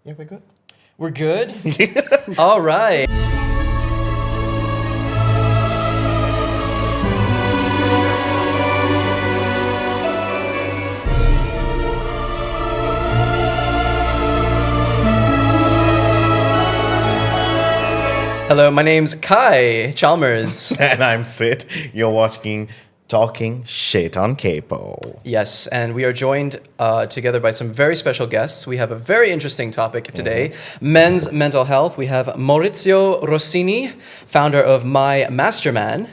Yeah, we're good. We're good? All right. Hello, my name's Kai Chalmers. And I'm Sid. You're watching Talking Shit on Kaypoh. Yes, and we are joined together by some very special guests. We have a very interesting topic today, men's mental health. We have Maurizio Rossini, founder of My Masterman,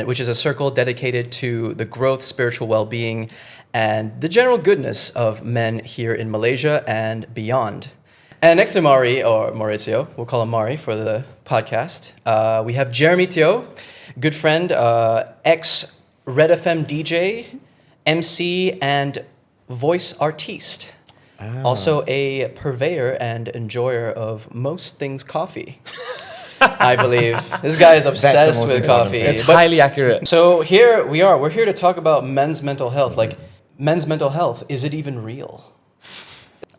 which is a circle dedicated to the growth, spiritual well-being, and the general goodness of men here in Malaysia and beyond. And next to Mari, or Maurizio, we'll call him Mari for the podcast, we have Jeremy Teo, good friend, ex-Red FM DJ, MC, and voice artiste. Also a purveyor and enjoyer of most things coffee, I believe. This guy is obsessed with coffee. It's highly accurate. So here we are. We're here to talk about men's mental health. Like, men's mental health, is it even real?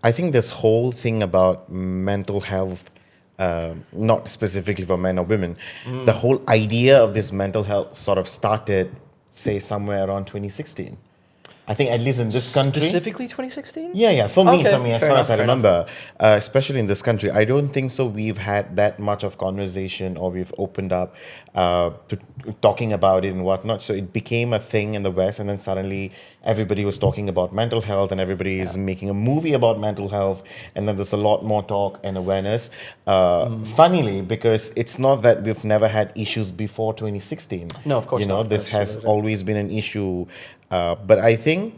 I think this whole thing about mental health, not specifically for men or women, the whole idea of this mental health sort of started, say, somewhere around 2016. I think at least in this country. Specifically 2016? Yeah. For me, as fair far as I enough. remember, especially in this country, I don't think so. We've had that much of conversation, or we've opened up to talking about it and whatnot. So it became a thing in the West, and then suddenly everybody was talking about mental health, and everybody is making a movie about mental health, and then there's a lot more talk and awareness. Funnily, because it's not that we've never had issues before 2016. No, of course not. This has always been an issue. But I think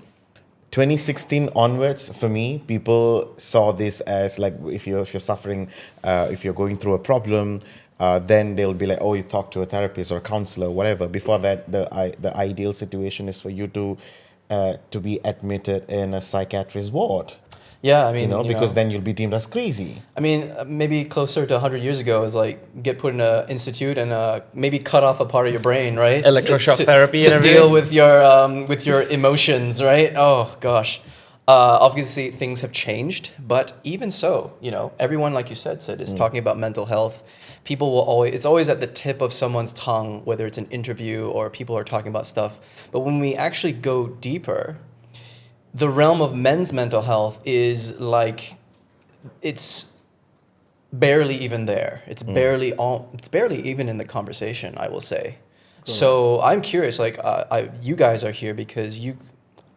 2016 onwards, for me, people saw this as like, if you're suffering, if you're going through a problem, then they'll be like, oh, you talk to a therapist or a counselor, whatever. Before that, the ideal situation is for you to be admitted in a psychiatrist ward. Yeah, I mean, because then you'll be deemed as crazy. I mean, maybe closer to 100 years ago is like get put in an institute and maybe cut off a part of your brain, right? Electroshock therapy to and deal with your emotions, right? Oh gosh. Obviously, things have changed, but even so, everyone, like you said, Sid, is talking about mental health. People will it's always at the tip of someone's tongue, whether it's an interview or people are talking about stuff. But when we actually go deeper, the realm of men's mental health is like, it's barely even there. It's barely even in the conversation, I will say. Cool. So I'm curious, like, you guys are here because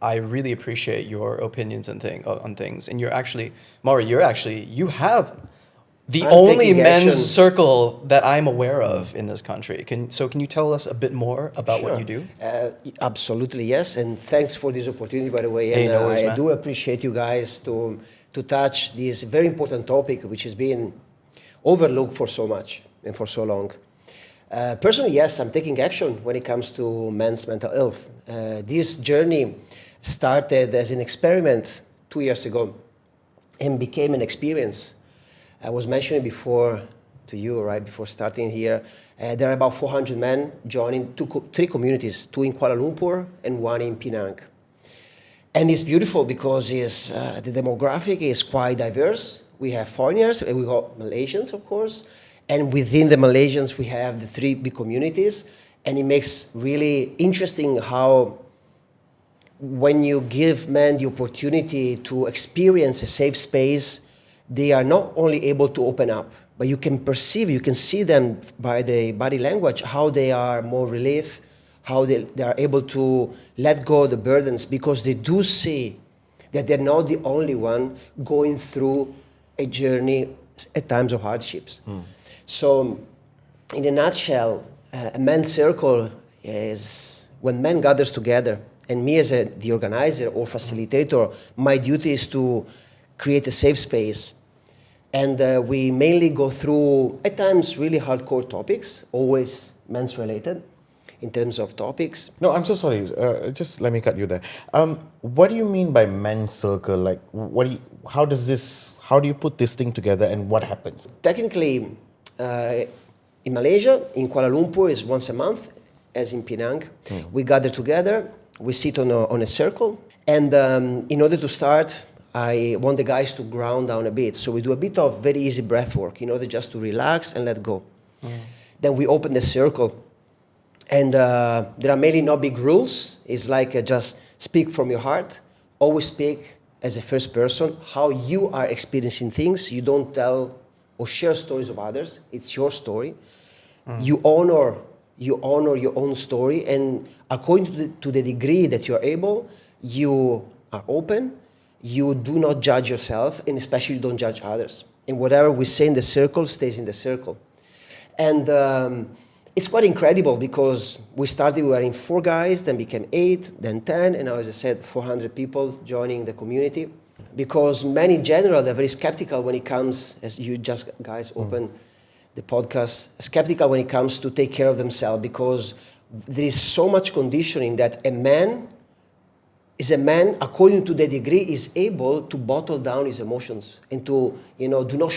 I really appreciate your opinions on things. And you're actually, Maury, you have the only men's circle that I'm aware of in this country. Can you tell us a bit more about what you do? Absolutely, yes. And thanks for this opportunity, by the way. Hey, and no worries, I do appreciate you guys to touch this very important topic, which has been overlooked for so much and for so long. Personally, yes, I'm taking action when it comes to men's mental health. This journey started as an experiment 2 years ago and became an experience. I was mentioning before to you, right, before starting here, there are about 400 men joining three communities, two in Kuala Lumpur and one in Penang. And it's beautiful because the demographic is quite diverse. We have foreigners, and we got Malaysians, of course. And within the Malaysians, we have the three big communities. And it makes really interesting how when you give men the opportunity to experience a safe space, they are not only able to open up, but you can see them by the body language, how they are more relief, how they are able to let go of the burdens, because they do see that they're not the only one going through a journey at times of hardships. So in a nutshell, a men's circle is when men gathers together, and me as the organizer or facilitator, my duty is to create a safe space. And we mainly go through, at times, really hardcore topics, always men's related in terms of topics. No, I'm so sorry. Just let me cut you there. What do you mean by men's circle? Like, how do you put this thing together, and what happens? Technically, in Malaysia, in Kuala Lumpur, is once a month, as in Penang. We gather together, we sit on a circle, and in order to start, I want the guys to ground down a bit. So we do a bit of very easy breath work in order just to relax and let go. Then we open the circle. And there are mainly no big rules. It's like just speak from your heart. Always speak as a first person, how you are experiencing things. You don't tell or share stories of others. It's your story. You honor your own story. And according to the degree that you're able, you are open. You do not judge yourself, and especially don't judge others. And whatever we say in the circle stays in the circle. And it's quite incredible because we were in 4 guys, then became 8, then 10, and now, as I said, 400 people joining the community. Because men in general, they're very skeptical when it comes, as you just guys open the podcast, skeptical when it comes to take care of themselves, because there is so much conditioning that a man, according to the degree, is able to bottle down his emotions and to, do not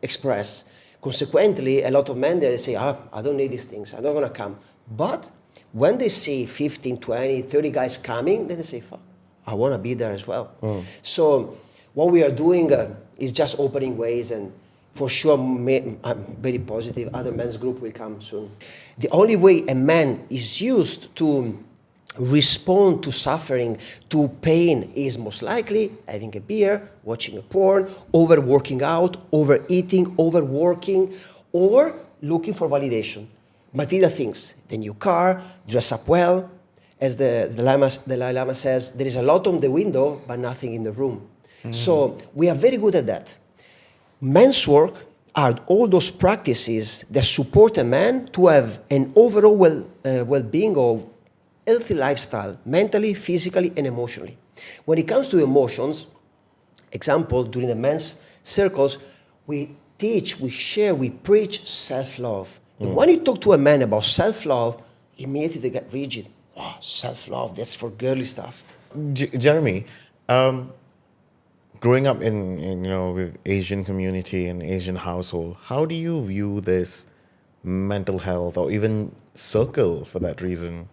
express. Consequently, a lot of men, they say, I don't need these things. I'm not going to come. But when they see 15, 20, 30 guys coming, then they say, fuck, I want to be there as well. So what we are doing is just opening ways, and for sure, I'm very positive other men's group will come soon. The only way a man is used to respond to suffering, to pain, is most likely having a beer, watching a porn, overworking out, overeating, overworking, or looking for validation. Material things, the new car, dress up well. As the Dalai Lama says, there is a lot on the window, but nothing in the room. So we are very good at that. Men's work are all those practices that support a man to have an overall well-being of healthy lifestyle, mentally, physically, and emotionally. When it comes to emotions, example, during the men's circles, we teach, we share, we preach self-love. And when you talk to a man about self-love, immediately they get rigid. Wow, self-love, that's for girly stuff. Jeremy, growing up in with Asian community and Asian household, how do you view this mental health, or even circle for that reason?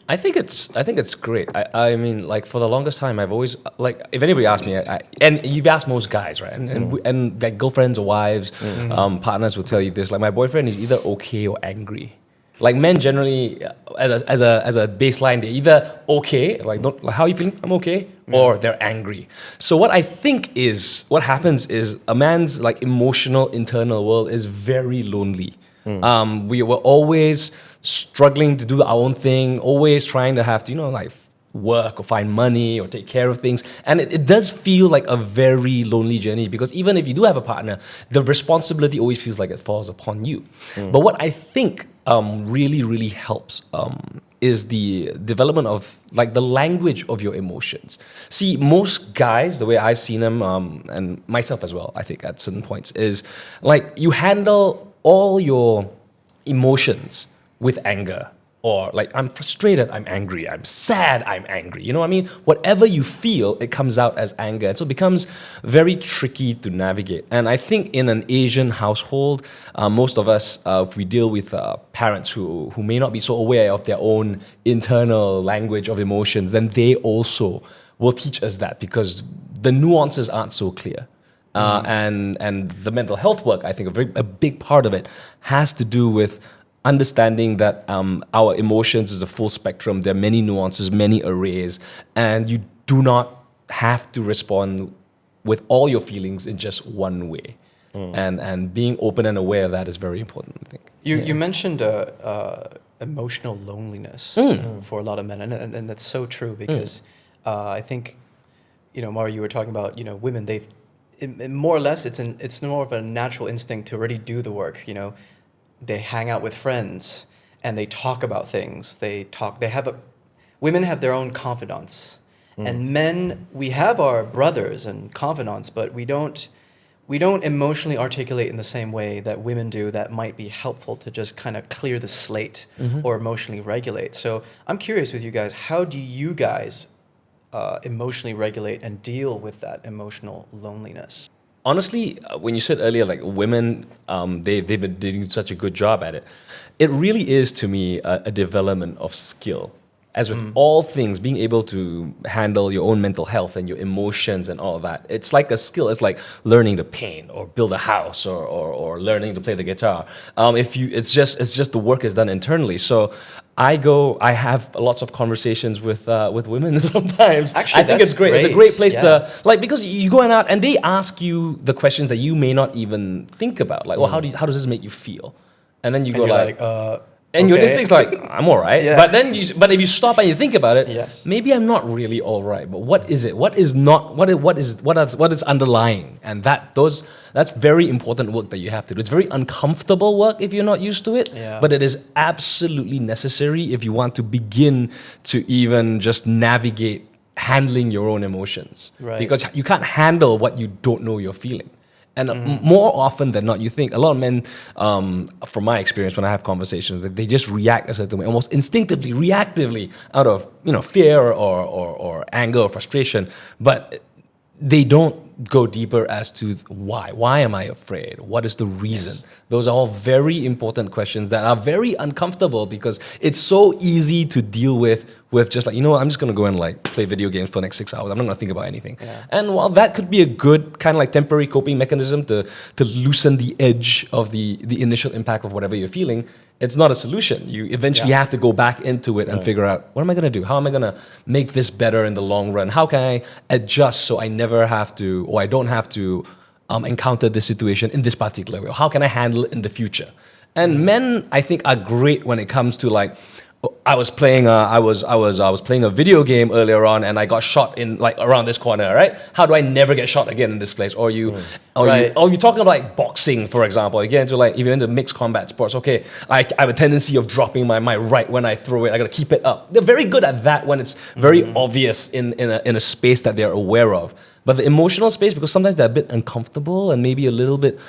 I think it's great. I mean, like, for the longest time, I've always, like, if anybody asks me, and you've asked most guys, right? And like girlfriends or wives, partners will tell you this. Like, my boyfriend is either okay or angry. Like, men generally, as a baseline, they're either okay, like, how are you feeling? I'm okay, or they're angry. So what happens is a man's like emotional internal world is very lonely. We were always struggling to do our own thing, always trying to have to, like, work or find money or take care of things. And it does feel like a very lonely journey, because even if you do have a partner, the responsibility always feels like it falls upon you. But what I think really, really helps is the development of, like, the language of your emotions. See, most guys, the way I've seen them, and myself as well, I think at certain points, is like, you handle all your emotions with anger, or like, I'm frustrated, I'm angry, I'm sad, I'm angry. You know what I mean? Whatever you feel, it comes out as anger. And so it becomes very tricky to navigate. And I think in an Asian household, most of us, if we deal with parents who may not be so aware of their own internal language of emotions, then they also will teach us that, because the nuances aren't so clear. And the mental health work, I think a big part of it has to do with understanding that our emotions is a full spectrum. There are many nuances, many arrays, and you do not have to respond with all your feelings in just one way. And being open and aware of that is very important, I think. You mentioned emotional loneliness for a lot of men, and that's so true, because I think, Mario, you were talking about, women, more or less, it's more of a natural instinct to already do the work. They hang out with friends and they talk about things. Women have their own confidants, and men, we have our brothers and confidants, but we don't emotionally articulate in the same way that women do. That might be helpful to just kind of clear the slate or emotionally regulate. So I'm curious with you guys, how do you guys emotionally regulate and deal with that emotional loneliness? Honestly, when you said earlier, like, women, they've been doing such a good job at it, it really is, to me, a development of skill. as with all things, being able to handle your own mental health and your emotions and all of that, it's like a skill. It's like learning to paint or build a house or learning to play the guitar. It's just the work is done internally. So I have lots of conversations with women sometimes. Actually, I think that's it's great. It's a great. great place Yeah. to, like, because you go out and they ask you the questions that you may not even think about. Like, well, how does this make you feel? And then you And go you're like, like, and your okay. instinct's like, I'm all right. Yeah. But if you stop and you think about it, Yes. maybe I'm not really all right. But what is it? What is underlying? And that's very important work that you have to do. It's very uncomfortable work if you're not used to it. Yeah. But it is absolutely necessary if you want to begin to even just navigate handling your own emotions. Right. Because you can't handle what you don't know you're feeling. And more often than not, you think a lot of men, from my experience, when I have conversations, they just react a certain way, almost instinctively, reactively, out of fear or anger or frustration. But they don't go deeper as to why. Why am I afraid? What is the reason? Yes. Those are all very important questions that are very uncomfortable because it's so easy to deal with just like, I'm just going to go and like play video games for the next 6 hours. I'm not going to think about anything. Yeah. And while that could be a good kind of like temporary coping mechanism to loosen the edge of the initial impact of whatever you're feeling, it's not a solution. You eventually have to go back into it and figure out, what am I going to do? How am I going to make this better in the long run? How can I adjust so I never have to, or I don't have to encounter this situation in this particular way? Or how can I handle it in the future? And men, I think, are great when it comes to like, I was playing a video game earlier on and I got shot in like around this corner, right? How do I never get shot again in this place? Or you're talking about like boxing, for example. You get into like, if you're into mixed combat sports, okay, I have a tendency of dropping my right when I throw it. I gotta keep it up. They're very good at that when it's very obvious in a space that they're aware of. But the emotional space, because sometimes they're a bit uncomfortable and maybe a little bit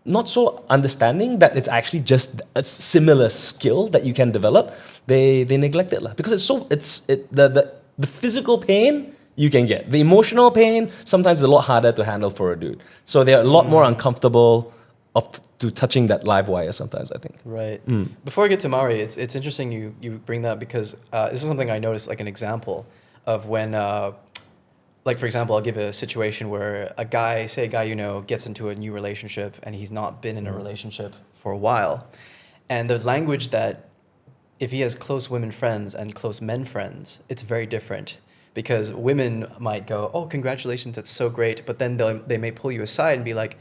not so understanding that it's actually just a similar skill that you can develop, they neglect it because the physical pain you can get. The emotional pain sometimes is a lot harder to handle for a dude. So they're a lot more uncomfortable to touching that live wire sometimes, I think. Right. Before I get to Mari, it's interesting you bring that because this is something I noticed, like an example of when like, for example, I'll give a situation where a guy gets into a new relationship and he's not been in a relationship for a while. And the language that, if he has close women friends and close men friends, it's very different. Because women might go, oh, congratulations, that's so great. But then they may pull you aside and be like,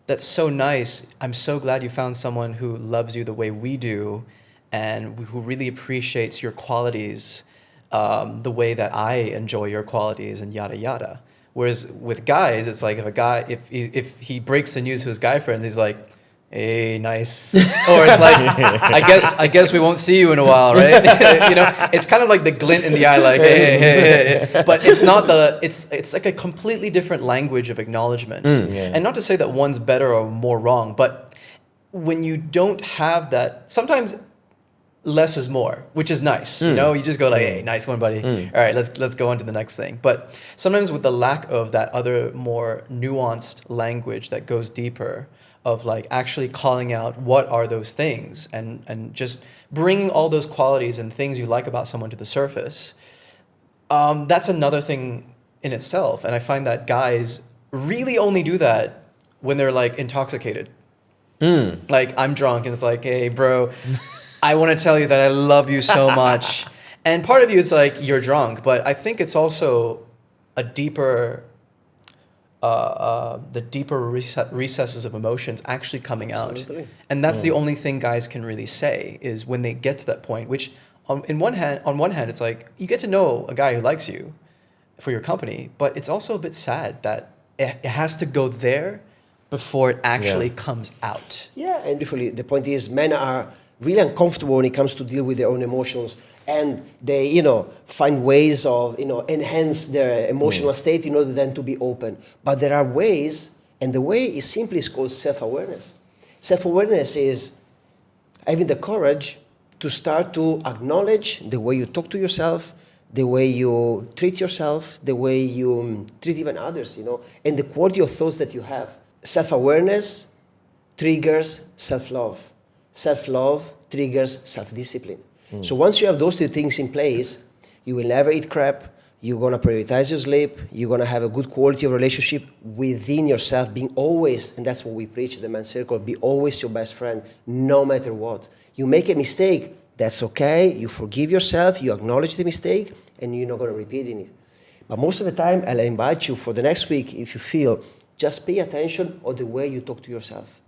that's so nice. I'm so glad you found someone who loves you the way we do and who really appreciates your qualities the way that I enjoy your qualities and yada yada. Whereas with guys, it's like if he breaks the news to his guy friend, he's like, hey, nice. Or it's like, I guess we won't see you in a while, right? It's kind of like the glint in the eye, like, hey. But it's not it's like a completely different language of acknowledgement. And not to say that one's better or more wrong, but when you don't have that, sometimes less is more, which is nice. You just go like, hey, nice one, buddy. All right, let's go on to the next thing. But sometimes with the lack of that other more nuanced language that goes deeper, of like actually calling out what are those things and just bringing all those qualities and things you like about someone to the surface, that's another thing in itself. And I find that guys really only do that when they're like intoxicated. Like, I'm drunk and it's like, hey, bro, I want to tell you that I love you so much. And part of you, it's like, you're drunk. But I think it's also a deeper, the deeper recesses of emotions actually coming out. Absolutely. And that's the only thing guys can really say is when they get to that point, which on one hand, it's like, you get to know a guy who likes you for your company, but it's also a bit sad that it has to go there before it actually comes out. Yeah, and briefly, the point is men are really uncomfortable when it comes to deal with their own emotions, and they find ways of enhance their emotional state in order then to be open. But there are ways, and the way is simply called self-awareness. Self-awareness is having the courage to start to acknowledge the way you talk to yourself, the way you treat yourself, the way you treat even others, and the quality of thoughts that you have. Self-awareness triggers self-love. Self-love triggers self-discipline. So once you have those two things in place, you will never eat crap. You're gonna prioritize your sleep. You're gonna have a good quality of relationship within yourself, being always, and that's what we preach at the Men's Circle, be always your best friend, no matter what. You make a mistake, that's okay. You forgive yourself, you acknowledge the mistake, and you're not gonna repeat it. But most of the time, I'll invite you for the next week, if you feel, just pay attention on the way you talk to yourself.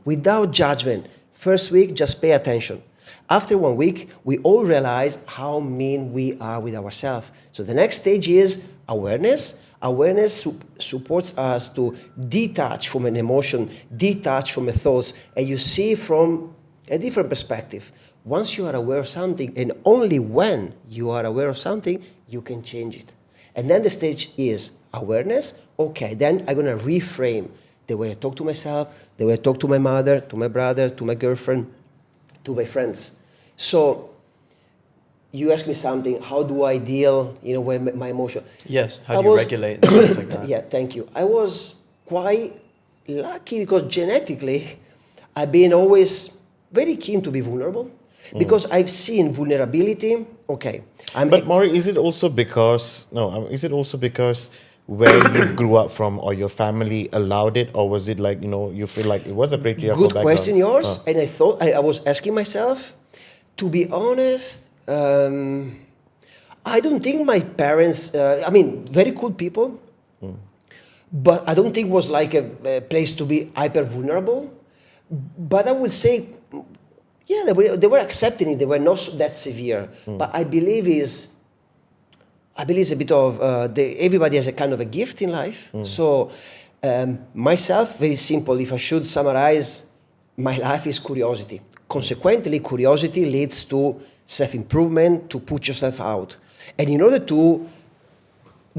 Without judgment. First week, just pay attention. After 1 week, we all realize how mean we are with ourselves. So the next stage is awareness. Awareness supports us to detach from an emotion, detach from a thoughts, and you see from a different perspective. Once you are aware of something, and only when you are aware of something, you can change it. And then the stage is awareness. Okay, then I'm going to reframe the way I talk to myself, the way I talk to my mother, to my brother, to my girlfriend, to my friends. So you ask me something, how do I deal, with my emotion? Yes, how do you regulate and things like that? Yeah, thank you. I was quite lucky because genetically, I've been always very keen to be vulnerable because I've seen vulnerability. Okay. But Maury, is it also because where you grew up from or your family allowed it, or was it like, you feel like it was a patriarchal Good background? question, yours. And I thought, I was asking myself, to be honest, I don't think my parents, very cool people, but I don't think it was like a place to be hyper vulnerable. But I would say, yeah, they were accepting it. They were not that severe. But I believe it's a bit of, everybody has a kind of a gift in life. So myself, very simple, if I should summarize, my life is curiosity. Consequently, curiosity leads to self-improvement, to put yourself out. And in order to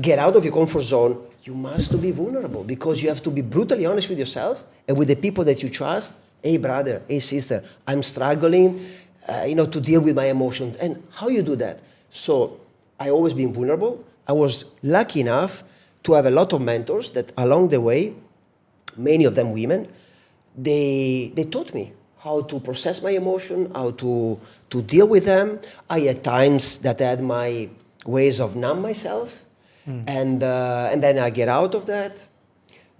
get out of your comfort zone, you must be vulnerable because you have to be brutally honest with yourself and with the people that you trust. Hey, brother, hey, sister, I'm struggling, to deal with my emotions. And how you do that? So I always been vulnerable. I was lucky enough to have a lot of mentors that along the way, many of them women, they taught me how to process my emotion, how to deal with them. I had times that I had my ways of numb myself, and then I get out of that.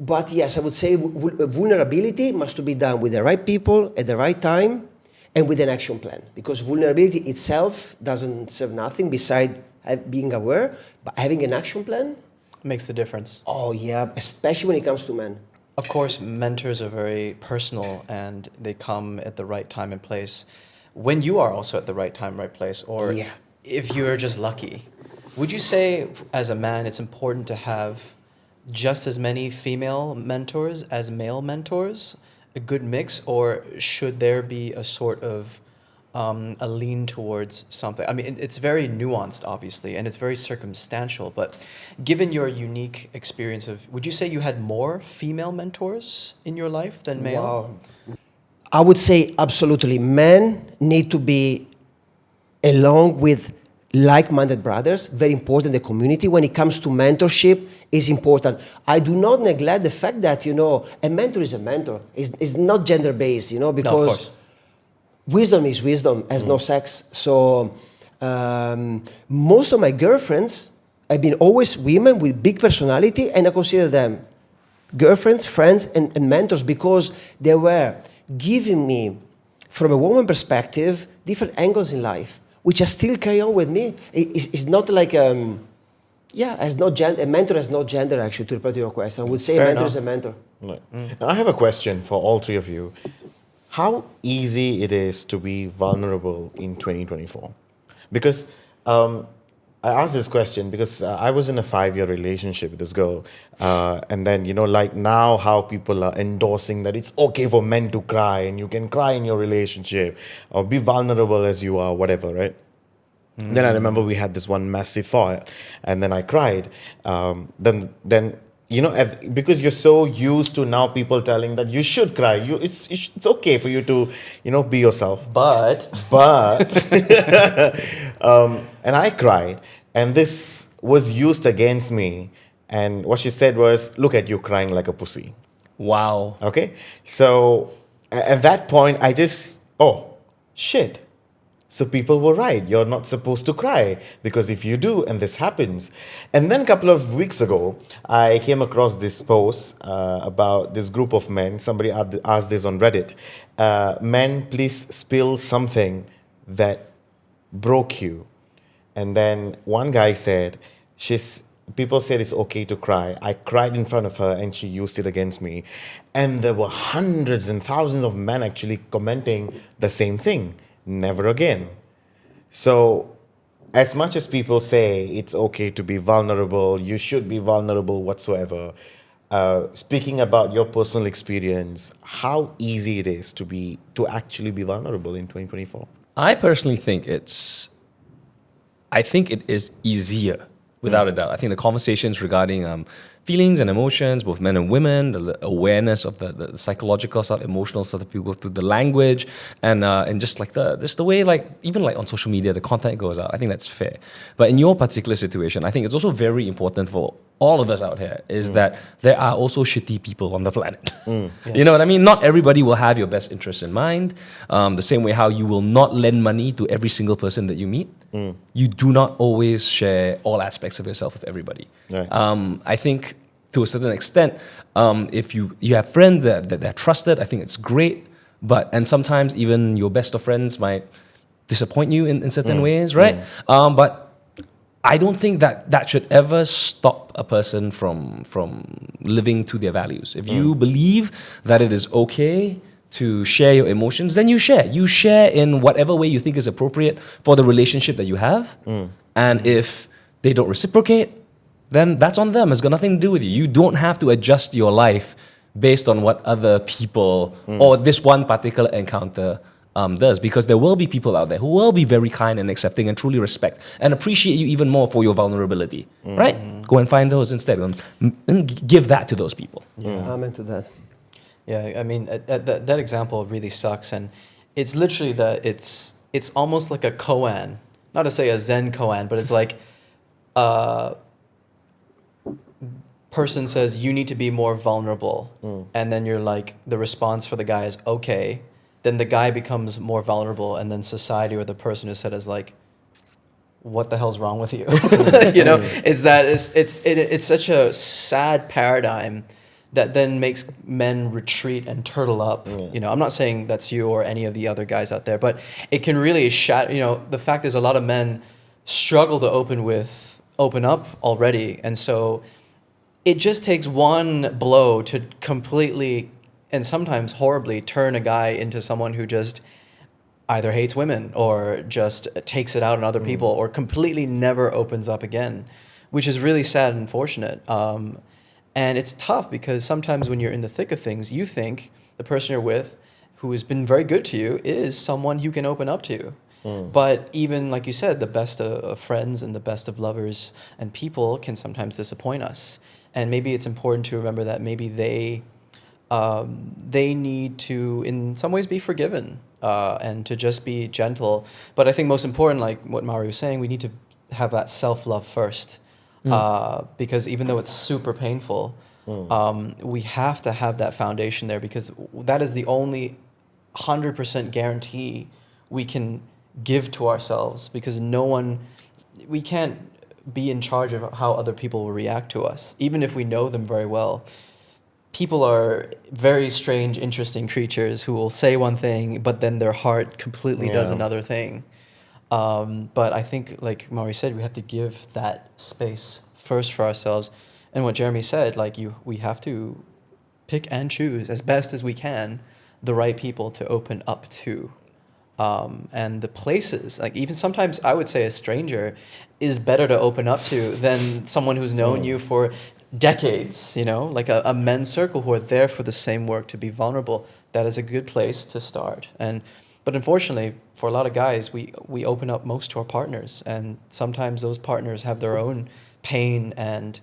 But yes, I would say vulnerability must be done with the right people at the right time and with an action plan. Because vulnerability itself doesn't serve nothing beside being aware, but having an action plan Makes the difference. Oh yeah, especially when it comes to men. Of course, mentors are very personal and they come at the right time and place. When you are also at the right time, right place, or Yeah. if you're just lucky, would you say as a man it's important to have just as many female mentors as male mentors, a good mix, or should there be a sort of a lean towards something? I mean, it's very nuanced, obviously, and it's very circumstantial. But given your unique experience would you say you had more female mentors in your life than male? Wow. I would say absolutely. Men need to be along with like-minded brothers. Very important. The community, when it comes to mentorship, is important. I do not neglect the fact that a mentor is a mentor. It's not gender-based. No, of Because course. wisdom is wisdom, has no sex. So most of my girlfriends have been always women with big personality, and I consider them girlfriends, friends, and mentors because they were giving me, from a woman perspective, different angles in life, which I still carry on with me. It's not like, has no gender. A mentor has no gender, actually, to reply to your question. I would say Fair a mentor enough. is a mentor. Right. Now, I have a question for all three of you. How easy it is to be vulnerable in 2024? Because I asked this question because I was in a 5-year relationship with this girl. And then, like now how people are endorsing that it's okay for men to cry and you can cry in your relationship or be vulnerable as you are, whatever, right? Then I remember we had this one massive fight and then I cried. Then because you're so used to now people telling that you should cry, it's okay for you to, be yourself. But But, and I cried, and this was used against me. And what she said was, look at you crying like a pussy. Wow. Okay? So at that point, I just, oh, shit. So people were right. You're not supposed to cry because if you do, and this happens. And then a couple of weeks ago, I came across this post about this group of men. Somebody asked this on Reddit. Men, please spill something that broke you. And then one guy said, people said it's okay to cry. I cried in front of her and she used it against me. And there were hundreds and thousands of men actually commenting the same thing. Never again. So as much as people say it's okay to be vulnerable, you should be vulnerable whatsoever, speaking about your personal experience, how easy it is to actually be vulnerable in 2024? I personally think I think it is easier, without a doubt. I think the conversations regarding feelings and emotions, both men and women, the awareness of the psychological stuff, emotional stuff that people go through, the language, and just like the way, like even like on social media, the content goes out. I think that's fair. But in your particular situation, I think it's also very important for all of us out here is that there are also shitty people on the planet. You know what I mean? Not everybody will have your best interests in mind. The same way how you will not lend money to every single person that you meet. You do not always share all aspects of yourself with everybody. Right. I think to a certain extent, if you have friends that are trusted, I think it's great. And sometimes even your best of friends might disappoint you in certain ways, right? But I don't think that should ever stop a person from living to their values. If you believe that it is okay to share your emotions, then you share. You share in whatever way you think is appropriate for the relationship that you have. And if they don't reciprocate, then that's on them. It's got nothing to do with you. You don't have to adjust your life based on what other people or this one particular encounter does, because there will be people out there who will be very kind and accepting and truly respect and appreciate you even more for your vulnerability, right? Go and find those instead and give that to those people. Amen to that. Yeah, I mean that example really sucks, and it's literally it's almost like a koan, not to say a Zen koan, but it's like person says you need to be more vulnerable, and then you're like, the response for the guy is okay, then the guy becomes more vulnerable, and then society or the person who said is like, what the hell's wrong with you? You know, it's such a sad paradigm that then makes men retreat and turtle up. You know, I'm not saying that's you or any of the other guys out there, but it can really shatter. You know, the fact is a lot of men struggle to open up already, and so it just takes one blow to completely and sometimes horribly turn a guy into someone who just either hates women or just takes it out on other people or completely never opens up again, which is really sad and unfortunate. And it's tough because sometimes when you're in the thick of things, you think the person you're with who has been very good to you is someone you can open up to. But even, like you said, the best of friends and the best of lovers and people can sometimes disappoint us. And maybe it's important to remember that maybe they need to, in some ways, be forgiven and to just be gentle. But I think most important, like what Mario was saying, we need to have that self-love first. Because even though it's super painful, we have to have that foundation there, because that is the only 100% guarantee we can give to ourselves, because we can't be in charge of how other people will react to us, even if we know them very well. People are very strange, interesting creatures who will say one thing, but then their heart completely does another thing. But I think, like Maury said, we have to give that space first for ourselves. And what Jeremy said, like we have to pick and choose as best as we can the right people to open up to. And the places, like even sometimes I would say a stranger is better to open up to than someone who's known you for decades, you know, like a men's circle who are there for the same work, to be vulnerable. That is a good place to start. But unfortunately, for a lot of guys, we open up most to our partners, and sometimes those partners have their own pain, and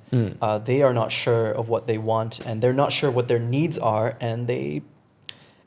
they are not sure of what they want, and they're not sure what their needs are, and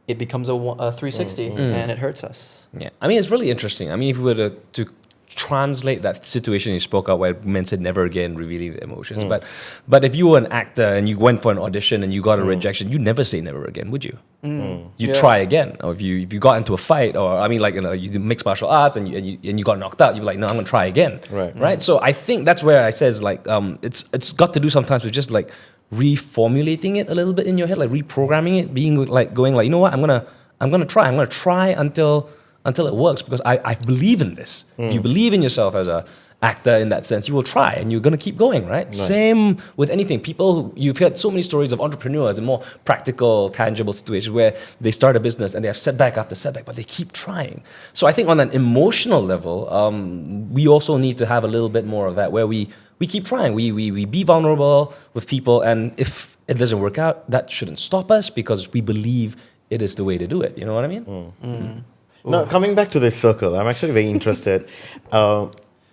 it becomes a 360, and it hurts us. Yeah, I mean, it's really interesting. I mean, if we were to translate that situation you spoke of where men said never again revealing the emotions. But if you were an actor and you went for an audition and you got a rejection, you never say never again, would you? You try again. Or if you got into a fight, or I mean, like, you know, you do mixed martial arts and you got knocked out, you're like, no, I'm gonna try again. Right. So I think that's where I says, like, it's got to do sometimes with just like reformulating it a little bit in your head, like reprogramming it, being like going like, you know what, I'm gonna try until it works, because I believe in this. If you believe in yourself as a actor in that sense, you will try and you're going to keep going, right? Same with anything. You've heard so many stories of entrepreneurs in more practical, tangible situations where they start a business and they have setback after setback, but they keep trying. So I think on an emotional level, we also need to have a little bit more of that, where we keep trying. We be vulnerable with people, and if it doesn't work out, that shouldn't stop us, because we believe it is the way to do it. You know what I mean? Now, coming back to this circle, I'm actually very interested.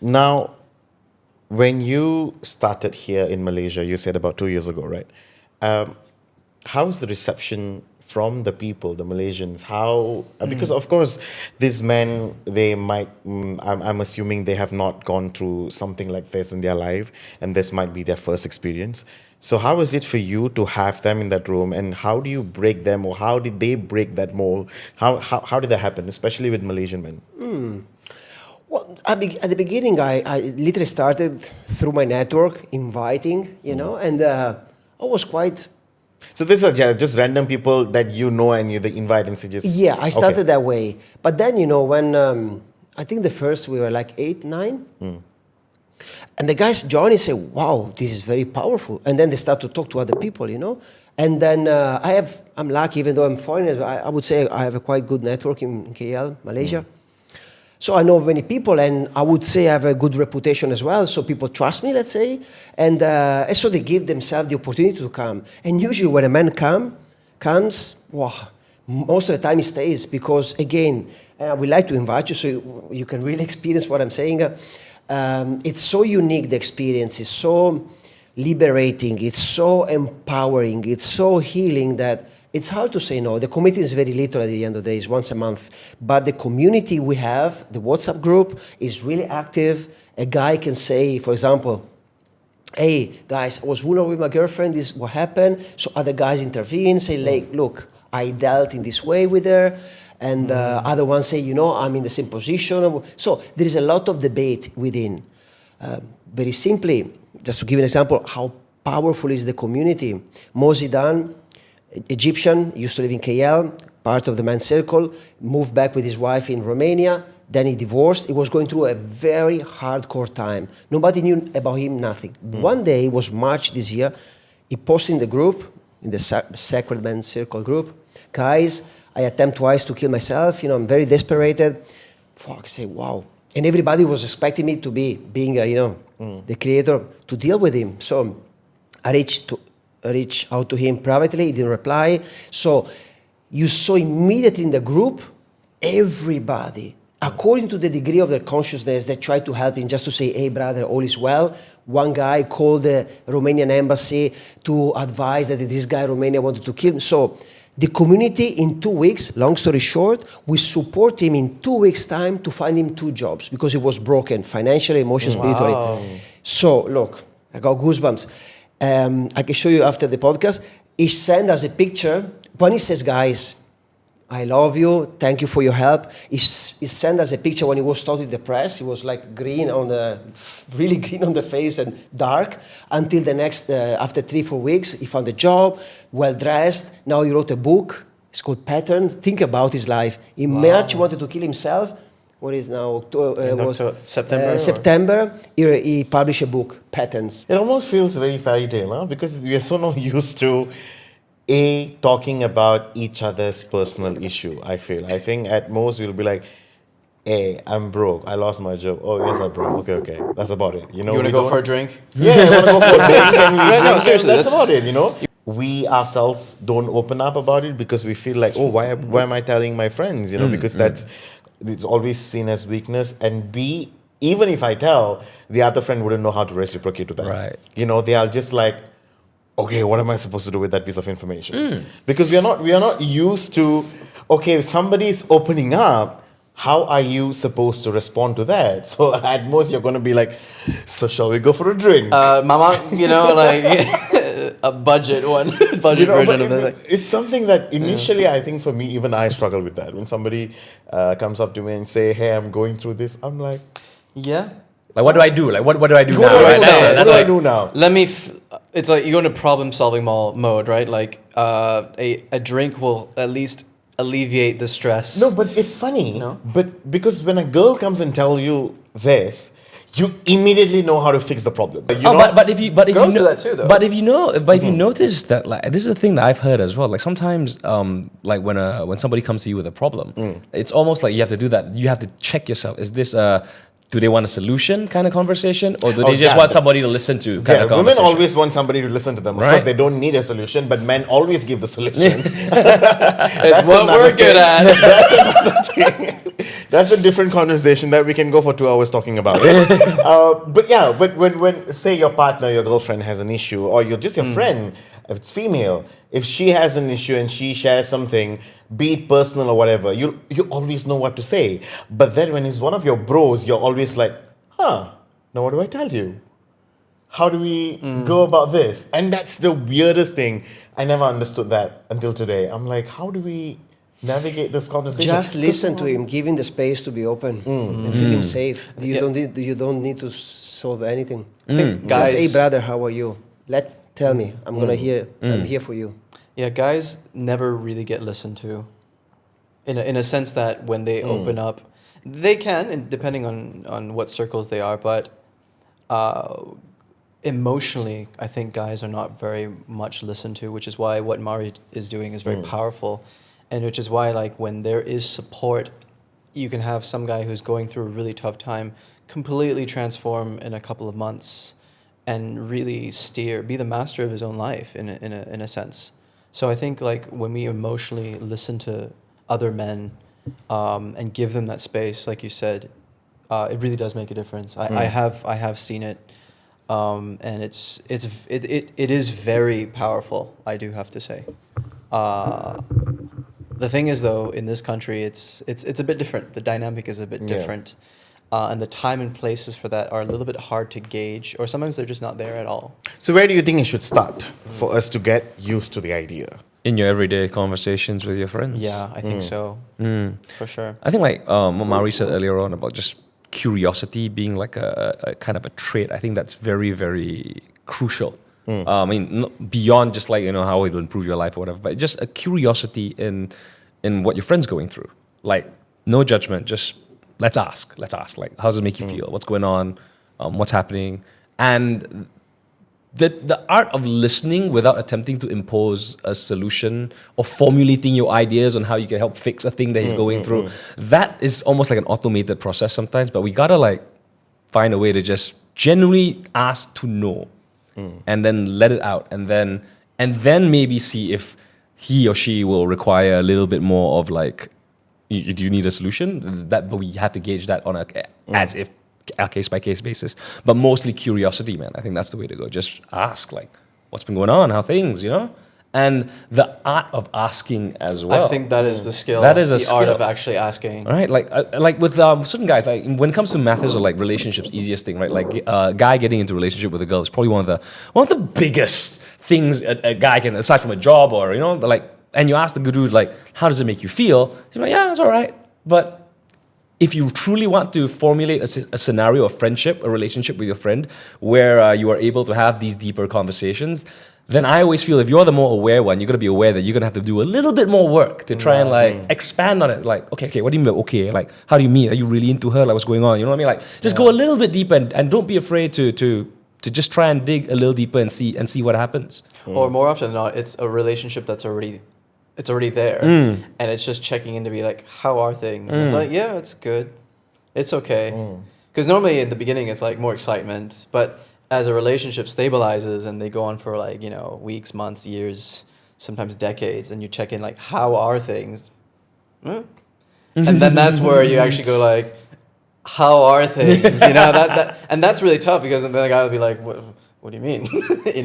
Now, when you started here in Malaysia, you said about 2 years ago, right? How's the reception from the people, the Malaysians? Because of course, these men, they might, I'm assuming they have not gone through something like this in their life, and this might be their first experience. So how is it for you to have them in that room, and how do you break them, or how did they break that mold? How did that happen, especially with Malaysian men? Well, at the beginning, I literally started through my network, inviting, and I was quite... So these are just random people that you know, and you invite and suggest... Yeah, I started that way. But then, when I think the first we were like 8, 9, and the guys join and say, wow, this is very powerful. And then they start to talk to other people, And then I'm lucky, even though I'm foreigner, I would say I have a quite good network in KL, Malaysia. So I know many people, and I would say I have a good reputation as well. So people trust me, let's say, and so they give themselves the opportunity to come. And usually, when a man comes, wow, most of the time he stays, because again, we like to invite you so you can really experience what I'm saying. It's so unique. The experience is so liberating. It's so empowering. It's so healing that it's hard to say no. The committee is very little at the end of the day. It's once a month. But the community we have, the WhatsApp group, is really active. A guy can say, for example, hey, guys, I was vulnerable with my girlfriend. This is what happened. So other guys intervene, say, like, look, I dealt in this way with her. And other ones say, I'm in the same position. So there is a lot of debate within. Very simply, just to give an example, how powerful is the community. Mo Zidane, Egyptian, used to live in KL, part of the men's circle, moved back with his wife in Romania, then he divorced. He was going through a very hardcore time. Nobody knew about him, nothing. One day, it was March this year, he posted in the group, in the Sacred Men's Circle group, guys, I attempt twice to kill myself, I'm very desperate. Fuck, say, wow. And everybody was expecting me to being the creator, to deal with him. So I reached out to him privately, he didn't reply. So you saw immediately in the group, everybody, according to the degree of their consciousness, they tried to help him, just to say, hey brother, all is well. One guy called the Romanian embassy to advise that this guy in Romania wanted to kill him. So the community in 2 weeks, long story short, we support him in 2 weeks' time to find him 2 jobs, because he was broken financially, emotionally, spiritually. So look, I got goosebumps. I can show you after the podcast. He sent us a picture. When he says, guys, I love you, thank you for your help. He sent us a picture when he was totally depressed. He was like really green on the face and dark, until the next, after 3-4 weeks, he found a job, well-dressed. Now he wrote a book. It's called Pattern. Think about his life. In March, he wanted to kill himself. What is now September? He published a book, Patterns. It almost feels very fairy tale, huh? Because we are so not used to talking about each other's personal issue. I think at most we'll be like, hey, I'm broke, I lost my job. Oh yes, I'm broke. Okay, that's about it. You want to go for a drink? Yeah, you want to go for a drink, and no, seriously, that's about it. We ourselves don't open up about it because we feel like, oh, why am I telling my friends? Because it's always seen as weakness. And B, even if I tell, the other friend wouldn't know how to reciprocate to that. Right. They are just like, okay, what am I supposed to do with that piece of information? Because we are not used to, okay, if somebody's opening up, how are you supposed to respond to that? So at most you're going to be like, so shall we go for a drink? Mama, like a budget one, budget version of it. It's something that initially I think for me, even I struggle with that. When somebody comes up to me and say, hey, I'm going through this, I'm like, Yeah. Like, what do I do? Like, what do I do What now? do I Right? say? That's What do I like- do now? Let me. It's like you go into problem solving mode, right? Like a drink will at least alleviate the stress. No, but it's funny. No? But because when a girl comes and tells you this, you immediately know how to fix the problem. You Oh, know? but if you Girls know, do that too, though. But if you notice that, like, this is a thing that I've heard as well. Like sometimes, like when somebody comes to you with a problem, it's almost like you have to do that. You have to check yourself. Is this do they want a solution kind of conversation, or do they just want somebody to listen to? Kind Yeah, of women conversation? always want somebody to listen to them. Of Right. course, they don't need a solution, but men always give the solution. It's what we're good at. That's another thing. That's a different conversation that we can go for 2 hours talking about. But when say your partner, your girlfriend has an issue, or you're just your friend, if it's female, if she has an issue and she shares something, be it personal or whatever, you always know what to say. But then when it's one of your bros, you're always like, now what do I tell you? How do we go about this? And that's the weirdest thing. I never understood that until today. I'm like, how do we navigate this conversation? Just listen to him, give him the space to be open, and feel him safe. You don't need to solve anything. Guys, Just, hey brother, how are you? Tell me. I'm here for you. Yeah, guys never really get listened to. In a sense that when they open up, they can, and depending on what circles they are, but emotionally, I think guys are not very much listened to, which is why what Mari is doing is very powerful, and which is why, like, when there is support, you can have some guy who's going through a really tough time completely transform in a couple of months and really be the master of his own life in a sense. So I think, like, when we emotionally listen to other men and give them that space, like you said, it really does make a difference. I have seen it, and it is very powerful. I do have to say. The thing is, though, in this country, it's a bit different. The dynamic is a bit different, and the time and places for that are a little bit hard to gauge, or sometimes they're just not there at all. So where do you think it should start for us to get used to the idea? In your everyday conversations with your friends. Yeah, I think so, for sure. I think like what Mari said earlier on about just curiosity being like a kind of a trait. I think that's very, very crucial. I mean, beyond just like, how it will improve your life or whatever, but just a curiosity in what your friend's going through. Like, no judgment, just let's ask. Like, how does it make you feel? What's going on? What's happening? And the art of listening without attempting to impose a solution or formulating your ideas on how you can help fix a thing that he's going through, that is almost like an automated process sometimes, but we gotta like find a way to just genuinely ask to know and then let it out and then maybe see if he or she will require a little bit more of like, do you need a solution? But we have to gauge that on a case by case basis, but mostly curiosity, man. I think that's the way to go. Just ask, like, what's been going on, how things, and the art of asking as well. I think that is the skill. That is the a skill. art of actually asking. Right, like with certain guys, like when it comes to matters or like relationships, easiest thing, right? Like a guy getting into a relationship with a girl is probably one of the biggest things a guy can, aside from a job or like. And you ask the good dude, like, how does it make you feel? He's like, yeah, it's all right. But if you truly want to formulate a scenario of friendship, a relationship with your friend, where you are able to have these deeper conversations, then I always feel if you're the more aware one, you're going to be aware that you're going to have to do a little bit more work to try and like expand on it. Like, okay, what do you mean? Okay, like, how do you mean? Are you really into her? Like, what's going on? You know what I mean? Like, just go a little bit deeper and don't be afraid to just try and dig a little deeper and see what happens. Or more often than not, it's a relationship that's already there, and it's just checking in to be like, how are things? And it's like, yeah, it's good, it's okay. Because normally in the beginning it's like more excitement, but as a relationship stabilizes and they go on for like weeks, months, years, sometimes decades, and you check in like, how are things? And then that's where you actually go like, how are things? That and that's really tough, because then the guy will be like, what do you mean?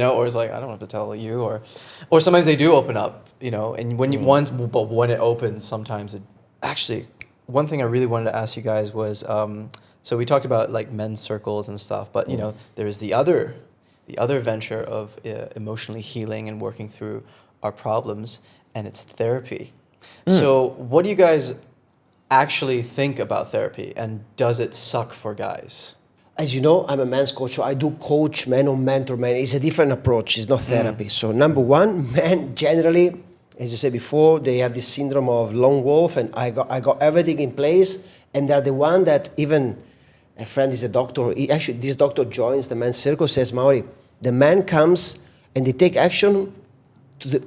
Or it's like, I don't have to tell you, or sometimes they do open up, and when it opens, sometimes it actually one thing I really wanted to ask you guys was, so we talked about like men's circles and stuff, but you know, there's the other venture of emotionally healing and working through our problems, and it's therapy. So what do you guys actually think about therapy, and does it suck for guys? As you know, I'm a men's coach, so I do coach men or mentor men. It's a different approach. It's not therapy. So number one, men generally, as you said before, they have this syndrome of lone wolf, and I got everything in place, and they're the one that even a friend is a doctor. Actually, this doctor joins the men's circle, says, Maori, the man comes and they take action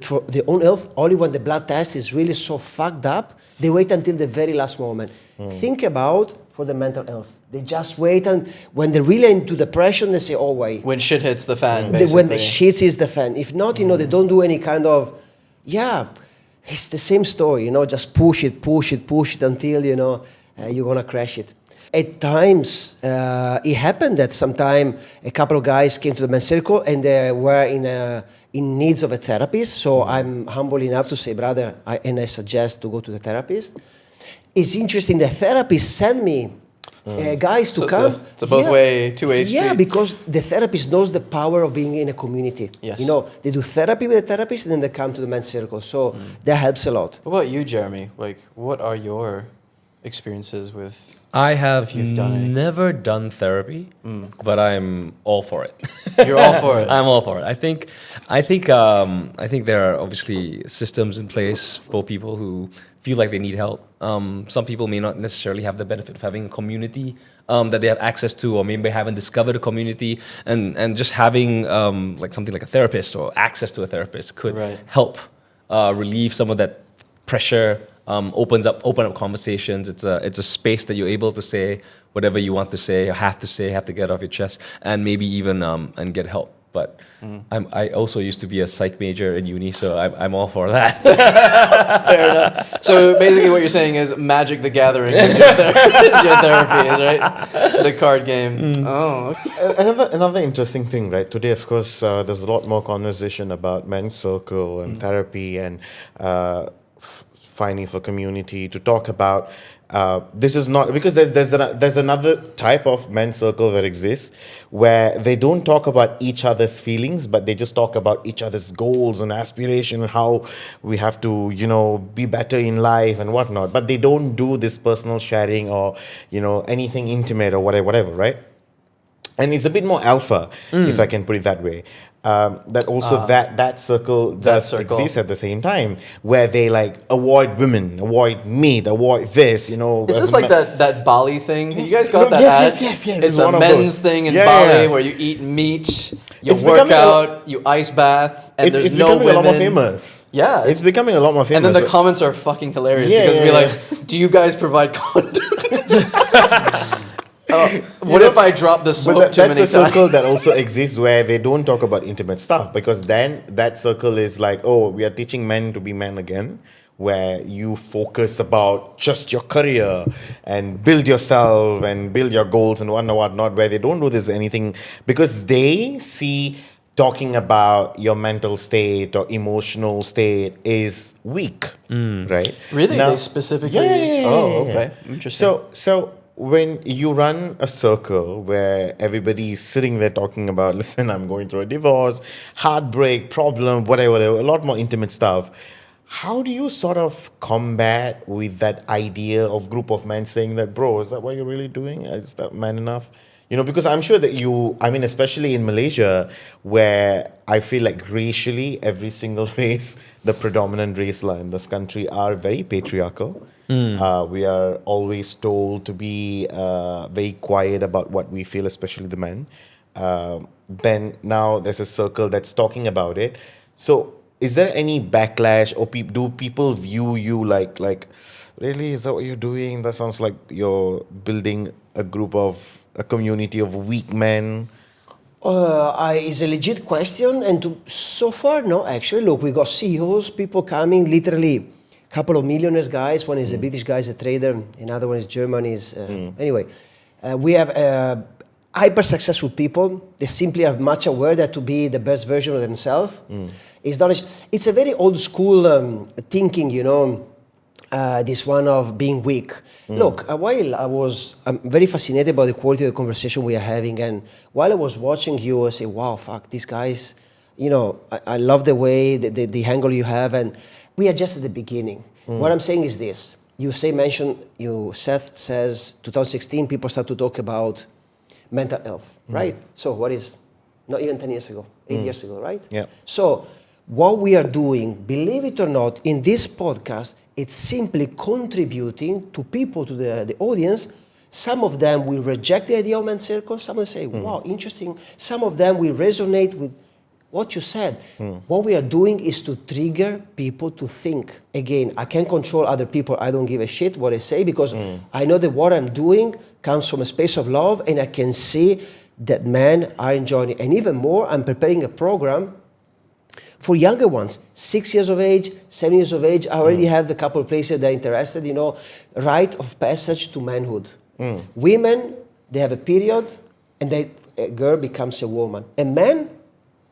for their own health only when the blood test is really so fucked up. They wait until the very last moment. Think about for the mental health. They just wait, and when they're really into depression, they say, oh, wait. When shit hits the fan, basically. When the shit is the fan. If not, they don't do any kind of, it's the same story, just push it until, you're going to crash it. At times, it happened that sometime a couple of guys came to the men's circle and they were in needs of a therapist. So I'm humble enough to say, brother, I suggest to go to the therapist. It's interesting, the therapist sent me guys to come. It's a both-way, two-way street. Yeah, because the therapist knows the power of being in a community. Yes. They do therapy with a therapist and then they come to the men's circle. So that helps a lot. What about you, Jeremy? Like, what are your experiences with... I have you've done any. never done therapy, but I'm all for it. You're all for it. I'm all for it. I think there are obviously systems in place for people who feel like they need help. Some people may not necessarily have the benefit of having a community that they have access to, or maybe haven't discovered a community, and just having like something like a therapist or access to a therapist could help relieve some of that pressure. Open up conversations. It's a space that you're able to say whatever you want to say, or have to get off your chest, and maybe even and get help. But I also used to be a psych major in uni, so I'm all for that. Fair enough. So basically, what you're saying is Magic the Gathering is your therapy, is right? The card game. Oh. Okay. Another interesting thing, right? Today, of course, there's a lot more conversation about men's circle and therapy and finding for community to talk about. This is not because there's another type of men's circle that exists where they don't talk about each other's feelings, but they just talk about each other's goals and aspiration and how we have to be better in life and whatnot. But they don't do this personal sharing or anything intimate or whatever, right? And it's a bit more alpha, if I can put it that way. That also that circle does exist at the same time, where they like avoid women, avoid meat, avoid this. Is this like that Bali thing? You guys got that ad? Yes. It's a men's thing in Bali where you eat meat, you work out, you ice bath, and there's no women. It's becoming a lot more famous. Yeah, it's becoming a lot more famous. And then the comments are fucking hilarious because we're like, "Do you guys provide condoms?" What if I drop the soap too many times? That's a circle that also exists where they don't talk about intimate stuff, because then that circle is like, oh, we are teaching men to be men again, where you focus about just your career and build yourself and build your goals and whatnot, where they don't do this anything because they see talking about your mental state or emotional state is weak, right? Really? They specifically? Yeah. Oh, okay. Interesting. So when you run a circle where everybody is sitting there talking about, listen, I'm going through a divorce, heartbreak, problem, whatever, a lot more intimate stuff, how do you sort of combat with that idea of group of men saying that, bro, is that what you're really doing? Is that man enough? Because I'm sure that especially in Malaysia, where I feel like racially, every single race, the predominant race in this country are very patriarchal. We are always told to be very quiet about what we feel, especially the men. Then now there's a circle that's talking about it. So is there any backlash, or do people view you like, really, is that what you're doing? That sounds like you're building a community of weak men. It's a legit question, and so far, no, actually. Look, we got CEOs, people coming, literally couple of millionaires guys. One is a British guy, is a trader. Another one is German. Anyway, we have hyper successful people. They simply are much aware that to be the best version of themselves is not. It's a very old school thinking, this one of being weak. Look, while I'm very fascinated by the quality of the conversation we are having, and while I was watching you, I say, wow, fuck, these guys, I love the way, the angle you have, and we are just at the beginning. What I'm saying is this. Seth says 2016, people start to talk about mental health, right? So what is, not even 10 years ago, 8 years ago, right? Yeah. So what we are doing, believe it or not, in this podcast, it's simply contributing to people, to the audience. Some of them will reject the idea of men's circle. Some will say, wow, interesting. Some of them will resonate with what you said. What we are doing is to trigger people to think. Again, I can't control other people. I don't give a shit what I say because I know that what I'm doing comes from a space of love, and I can see that men are enjoying it. And even more, I'm preparing a program for younger ones, 6 years of age, 7 years of age. I already have a couple of places that are interested, rite of passage to manhood. Women, they have a period, and a girl becomes a woman. And men,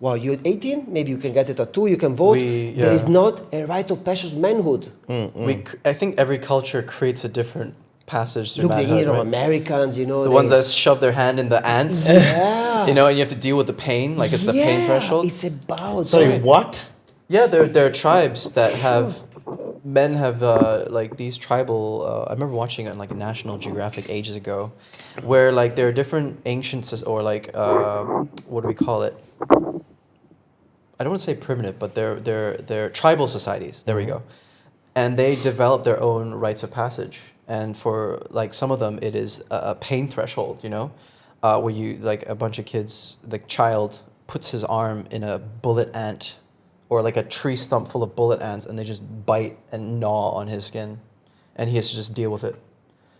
well, you're 18, maybe you can get a tattoo, you can vote. There is not a rite of passage to manhood. I think every culture creates a different passage through Look, manhood, right? Americans, The ones that shove their hand in the ants, Yeah. and you have to deal with the pain, like it's the pain threshold. It's about Sorry, that. what? Yeah, there are tribes that have men have like these tribal. I remember watching it on like a National Geographic ages ago, where like there are different ancient or like what do we call it? I don't want to say primitive, but they're tribal societies. There we go, and they develop their own rites of passage. And for like some of them, it is a pain threshold. Where you like a bunch of kids, the child puts his arm in a bullet ant or like a tree stump full of bullet ants, and they just bite and gnaw on his skin, and he has to just deal with it.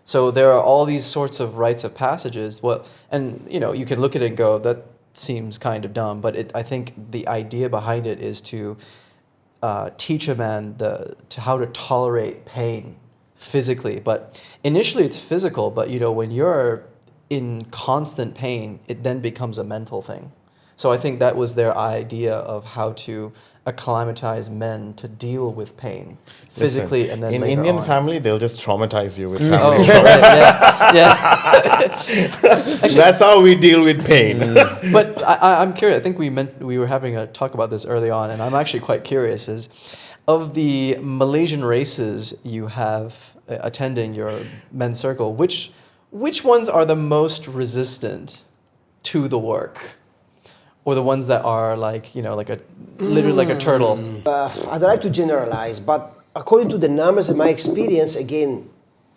So there are all these sorts of rites of passages. And you can look at it and go, that seems kind of dumb, but I think the idea behind it is to teach a man how to tolerate pain physically. But initially it's physical, but when you're in constant pain, it then becomes a mental thing. So I think that was their idea of how to acclimatize men to deal with pain physically. Listen, and then in later Indian on. family, they'll just traumatize you with family. Oh, right, yeah. That's how we deal with pain. But I'm curious. I think we were having a talk about this early on, and I'm actually quite curious. Is of the Malaysian races you have attending your men's circle, which ones are the most resistant to the work, or the ones that are like literally like a turtle? I don't like to generalize, but according to the numbers and my experience, again,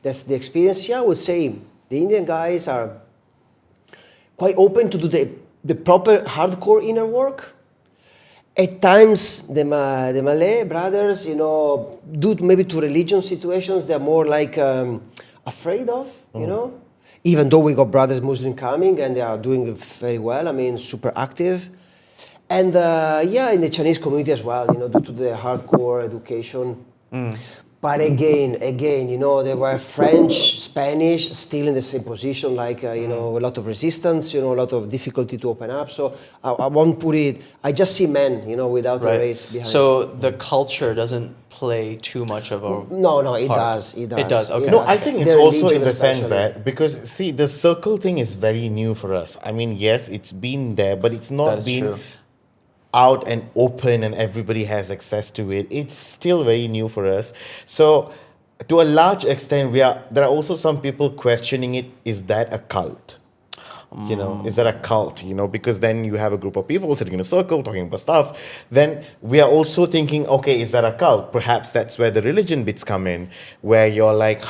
that's the experience here, I would say the Indian guys are quite open to do the proper hardcore inner work. At times, the Malay brothers, due to maybe to religion situations, they're more like afraid of, Even though we got brothers Muslim coming and they are doing very well, super active. And in the Chinese community as well, due to the hardcore education. But again, there were French, Spanish, still in the same position, like, a lot of resistance, a lot of difficulty to open up. So I won't put it, I just see men, without a race behind. So the culture doesn't play too much of a No, it part. does. It does. It does, okay. No, I think it's Their also in religion the sense especially. that, because see, the circle thing is very new for us. Yes, it's been there, but it's That not is been true. out and open and everybody has access to it. It's still very new for us. So to a large extent, there are also some people questioning it. Is that a cult? Is that a cult? Because then you have a group of people sitting in a circle talking about stuff. Then we are also thinking, okay, is that a cult? Perhaps that's where the religion bits come in, where you're like,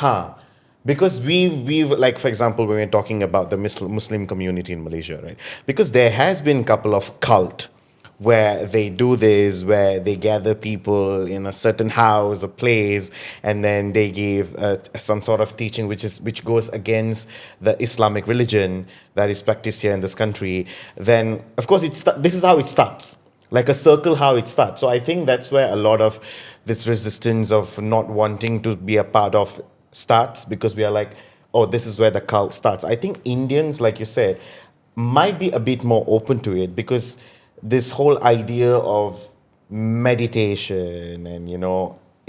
because we've like, for example, when we're talking about the Muslim community in Malaysia, right? Because there has been a couple of cult where they do this, where they gather people in a certain house or place, and then they give some sort of teaching which goes against the Islamic religion that is practiced here in this country. Then, of course, this is how it starts, like a circle, how it starts. So I think that's where a lot of this resistance of not wanting to be a part of starts, because we are like, oh, this is where the cult starts. I think Indians, like you said, might be a bit more open to it, because this whole idea of meditation and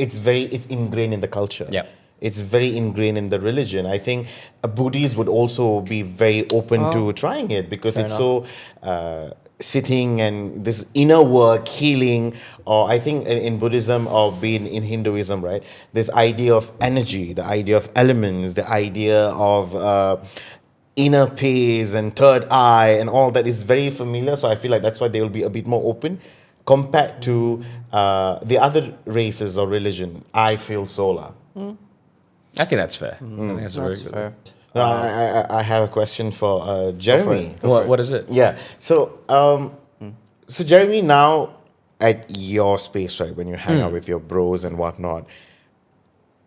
it's ingrained in the culture. Yeah. It's very ingrained in the religion. I think Buddhists would also be very open to trying it because Fair it's enough. so sitting and this inner work, healing, or I think in Buddhism or being in Hinduism, right? This idea of energy, the idea of elements, the idea of inner peace and third eye and all that is very familiar. So I feel like that's why they will be a bit more open compared to the other races or religion. I feel solar. I think that's fair. I think that's a very That's good. fair. No, I have a question for Jeremy. What is it? Yeah. So Jeremy, now at your space, right, when you hang out with your bros and whatnot,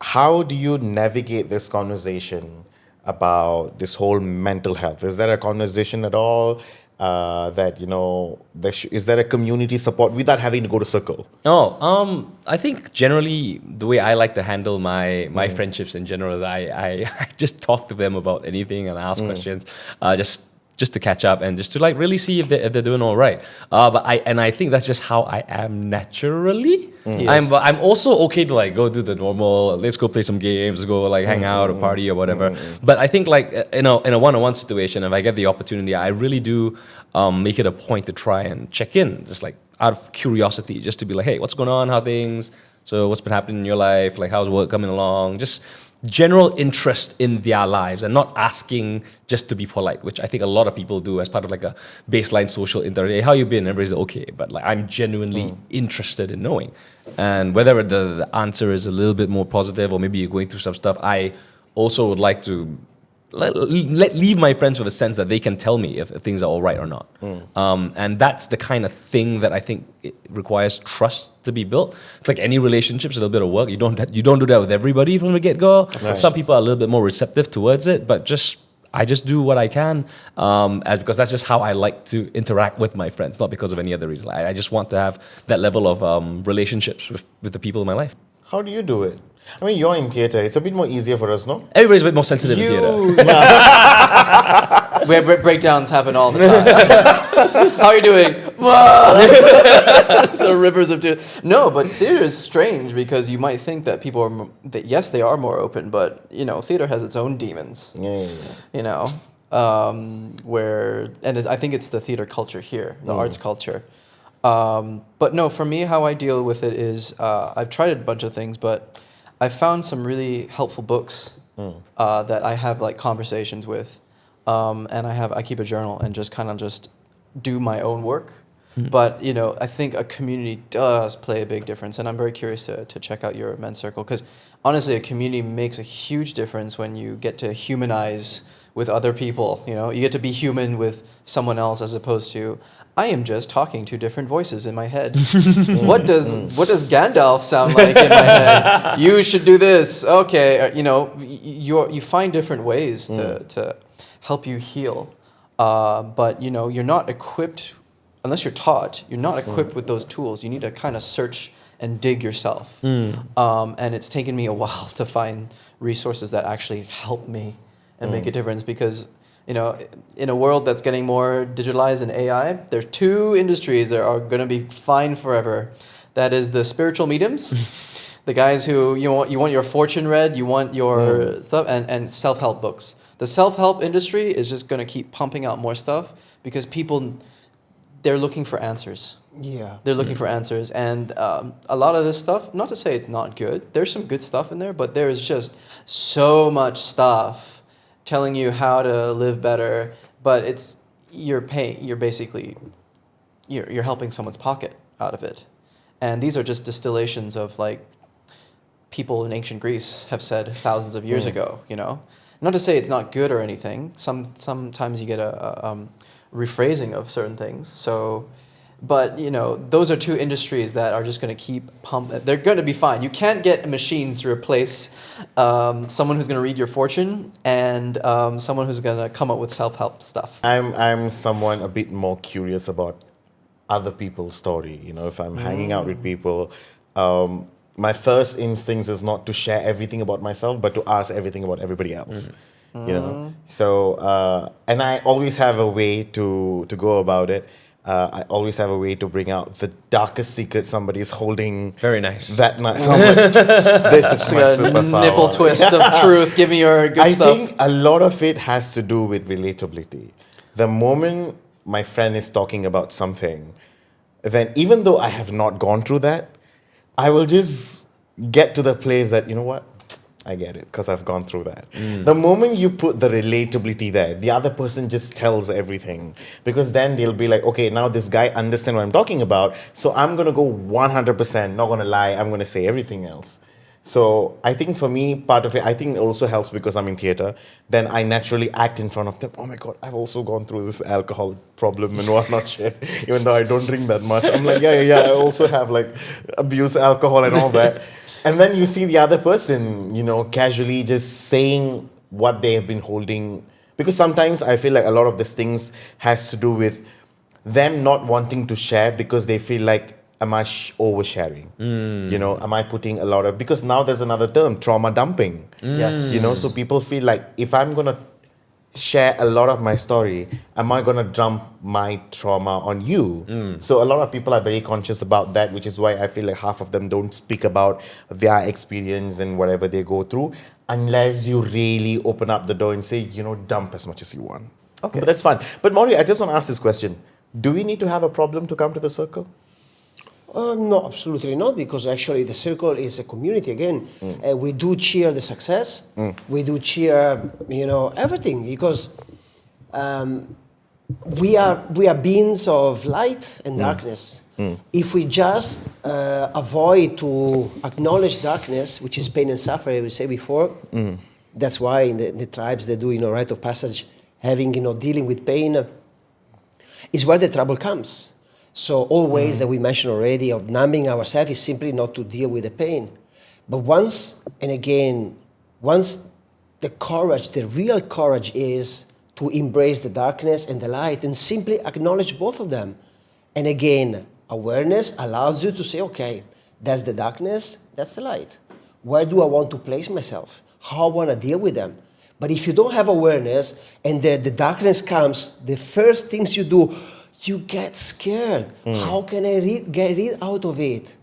how do you navigate this conversation about this whole mental health? Is there a conversation at all that is there a community support without having to go to circle? I think generally the way I like to handle my friendships in general is I just talk to them about anything and ask questions, just to catch up and just to like really see if they're doing all right. But I think that's just how I am naturally. Yes. I'm also okay to like go do the normal. Let's go play some games. Let's go like hang out or party or whatever. But I think like in a one-on-one situation, if I get the opportunity, I really do make it a point to try and check in, just like out of curiosity, just to be like, hey, what's going on? How things? So what's been happening in your life? Like how's work coming along? Just general interest in their lives and not asking just to be polite, which I think a lot of people do as part of like a baseline social interaction. Hey, how you been? Everybody's okay. But like I'm genuinely interested in knowing. And whether the answer is a little bit more positive or maybe you're going through some stuff, I also would like to leave my friends with a sense that they can tell me if things are all right or not. And that's the kind of thing that I think it requires trust to be built. It's like any relationship, it's a little bit of work. You don't do that with everybody from the get-go. Right. Some people are a little bit more receptive towards it, but I just do what I can because that's just how I like to interact with my friends, not because of any other reason. I just want to have that level of relationships with the people in my life. How do you do it? I mean, you're in theatre. It's a bit more easier for us, no? Everybody's a bit more sensitive in theatre. Where breakdowns happen all the time. How are you doing? The rivers of tears. No, but theater is strange because you might think that people are, yes, they are more open, but, theater has its own demons. Yeah. I think it's the theater culture here, the arts culture. But no, for me, how I deal with it is I've tried a bunch of things, but I found some really helpful books that I have like conversations with, and I keep a journal and just do my own work. But I think a community does play a big difference, and I'm very curious to check out your men's circle because honestly, a community makes a huge difference when you get to humanize with other people. You get to be human with someone else as opposed to I am just talking to different voices in my head. What does Gandalf sound like in my head? You should do this. Okay, you find different ways to help you heal. But you're not equipped unless you're taught. You're not equipped with those tools. You need to kind of search and dig yourself. And it's taken me a while to find resources that actually help me and make a difference because in a world that's getting more digitalized and AI, there's two industries that are going to be fine forever. That is the spiritual mediums, the guys who you want your fortune read, you want your stuff, and self-help books. The self-help industry is just going to keep pumping out more stuff because people, they're looking for answers. Yeah. They're looking for answers. And a lot of this stuff, not to say it's not good, there's some good stuff in there, but there is just so much stuff telling you how to live better, but you're basically helping someone's pocket out of it. And these are just distillations of like people in ancient Greece have said thousands of years ago, Not to say it's not good or anything. Sometimes you get a rephrasing of certain things. So, but those are two industries that are just going to keep pumping. They're going to be fine. You can't get machines to replace someone who's going to read your fortune and someone who's going to come up with self-help stuff. I'm someone a bit more curious about other people's story. If I'm hanging out with people, my first instinct is not to share everything about myself, but to ask everything about everybody else. So and I always have a way to go about it. I always have a way to bring out the darkest secret somebody's holding. Very nice. That night. So I'm like, this is It's my a superpower. nipple twist of truth. Give me your good I stuff. think a lot of it has to do with relatability. The moment my friend is talking about something, then even though I have not gone through that, I will just get to the place that, you know what? I get it because I've gone through that. The moment you put the relatability there, the other person just tells everything because then they'll be like, okay, now this guy understands what I'm talking about. So I'm going to go 100%, not going to lie. I'm going to say everything else. So I think for me, part of it, I think it also helps because I'm in theater. Then I naturally act in front of them. Oh my God, I've also gone through this alcohol problem and whatnot shit. Even though I don't drink that much. I'm like, yeah. I also have like abuse alcohol and all that. And then you see the other person, casually just saying what they have been holding. Because sometimes I feel like a lot of these things has to do with them not wanting to share because they feel like, am I oversharing? Am I putting a lot of, because now there's another term, trauma dumping. Yes. So people feel like if I'm going to share a lot of my story, am I going to dump my trauma on you? So a lot of people are very conscious about that, which is why I feel like half of them don't speak about their experience and whatever they go through unless you really open up the door and say, dump as much as you want. Okay. But that's fine. But Maury, I just want to ask this question. Do we need to have a problem to come to the circle? No, absolutely not, because actually the circle is a community again. We do cheer the success. We do cheer, everything, because we are beings of light and darkness. If we just avoid to acknowledge darkness, which is pain and suffering, we say before, that's why in the tribes they do, rite of passage, having, dealing with pain, is where the trouble comes. So all ways that we mentioned already of numbing ourselves is simply not to deal with the pain. But once the courage, the real courage is to embrace the darkness and the light and simply acknowledge both of them. And again, awareness allows you to say, okay, that's the darkness, that's the light. Where do I want to place myself? How I want to deal with them? But if you don't have awareness and the darkness comes, the first things you do, you get scared. How can I get rid out of it?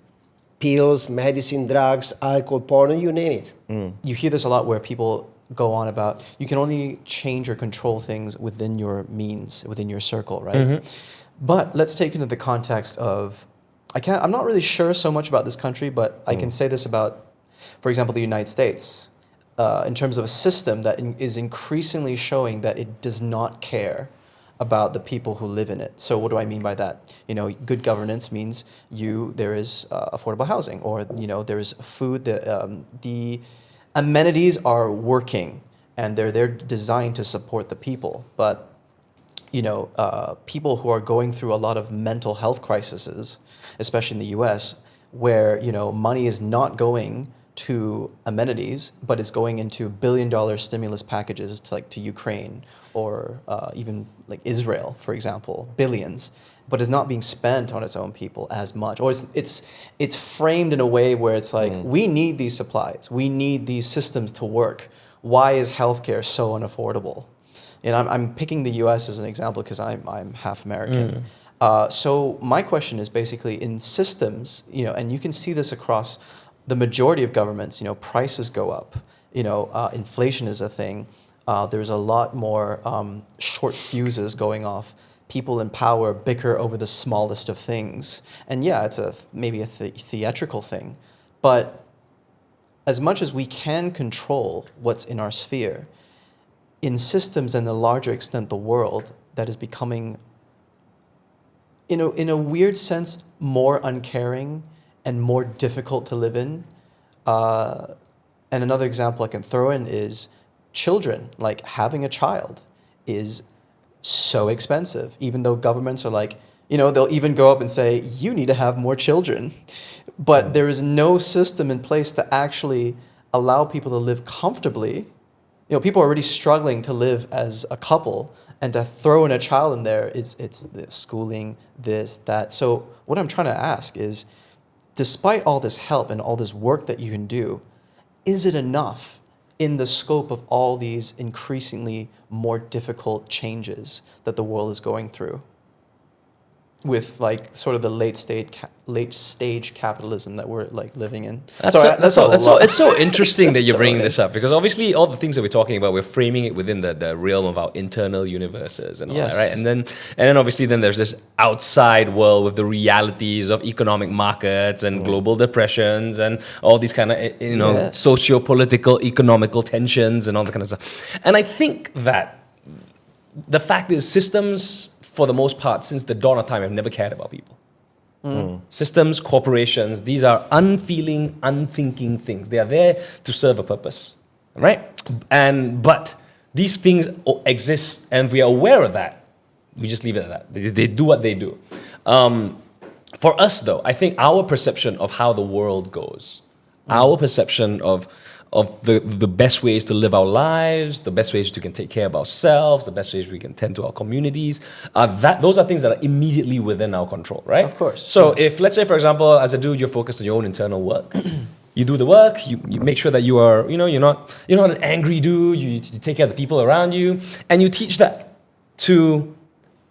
Pills, medicine, drugs, alcohol, porn, you name it. You hear this a lot where people go on about you can only change or control things within your means, within your circle, right? But let's take into the context of, I'm not really sure so much about this country, but I can say this about, for example, the United States, in terms of a system that is increasingly showing that it does not care about the people who live in it. So what do I mean by that? Good governance means there is affordable housing, or there is food. The amenities are working, and they're designed to support the people. But people who are going through a lot of mental health crises, especially in the U.S., where money is not going to amenities, but it's going into billion-dollar stimulus packages to Ukraine or even like Israel, for example, billions, but it's not being spent on its own people as much, or it's framed in a way where it's like we need these supplies, we need these systems to work. Why is healthcare so unaffordable? And I'm picking the U.S. as an example because I'm half American. So my question is basically in systems, and you can see this across the majority of governments, prices go up, inflation is a thing. There's a lot more short fuses going off. People in power bicker over the smallest of things. And yeah, it's maybe a theatrical thing. But as much as we can control what's in our sphere, in systems and the larger extent the world, that is becoming, in a weird sense, more uncaring and more difficult to live in. And another example I can throw in is children. Like having a child is so expensive, even though governments are like, they'll even go up and say, you need to have more children. But there is no system in place to actually allow people to live comfortably. People are already struggling to live as a couple, and to throw in a child in there, it's the schooling, this, that. So what I'm trying to ask is, despite all this help and all this work that you can do, is it enough in the scope of all these increasingly more difficult changes that the world is going through? with like sort of the late stage capitalism that we're like living in. It's so interesting that you're bringing this up, because obviously all the things that we're talking about, we're framing it within the realm of our internal universes and all Yes. that, right? And then obviously then there's this outside world with the realities of economic markets and global depressions and all these kind of Yes. socio-political, economical tensions and all that kind of stuff. And I think that the fact is, systems, for the most part, since the dawn of time, have never cared about people. Systems, corporations, these are unfeeling, unthinking things. They are there to serve a purpose, right? But these things exist, and we are aware of that. We just leave it at that. They do what they do. For us, though, I think our perception of how the world goes, our perception of the best ways to live our lives, the best ways we can take care of ourselves, the best ways we can tend to our communities, those are things that are immediately within our control, right? Of course. So if, let's say, for example, as a dude, you're focused on your own internal work, you do the work, you make sure that you are, you're not an angry dude, you take care of the people around you, and you teach that to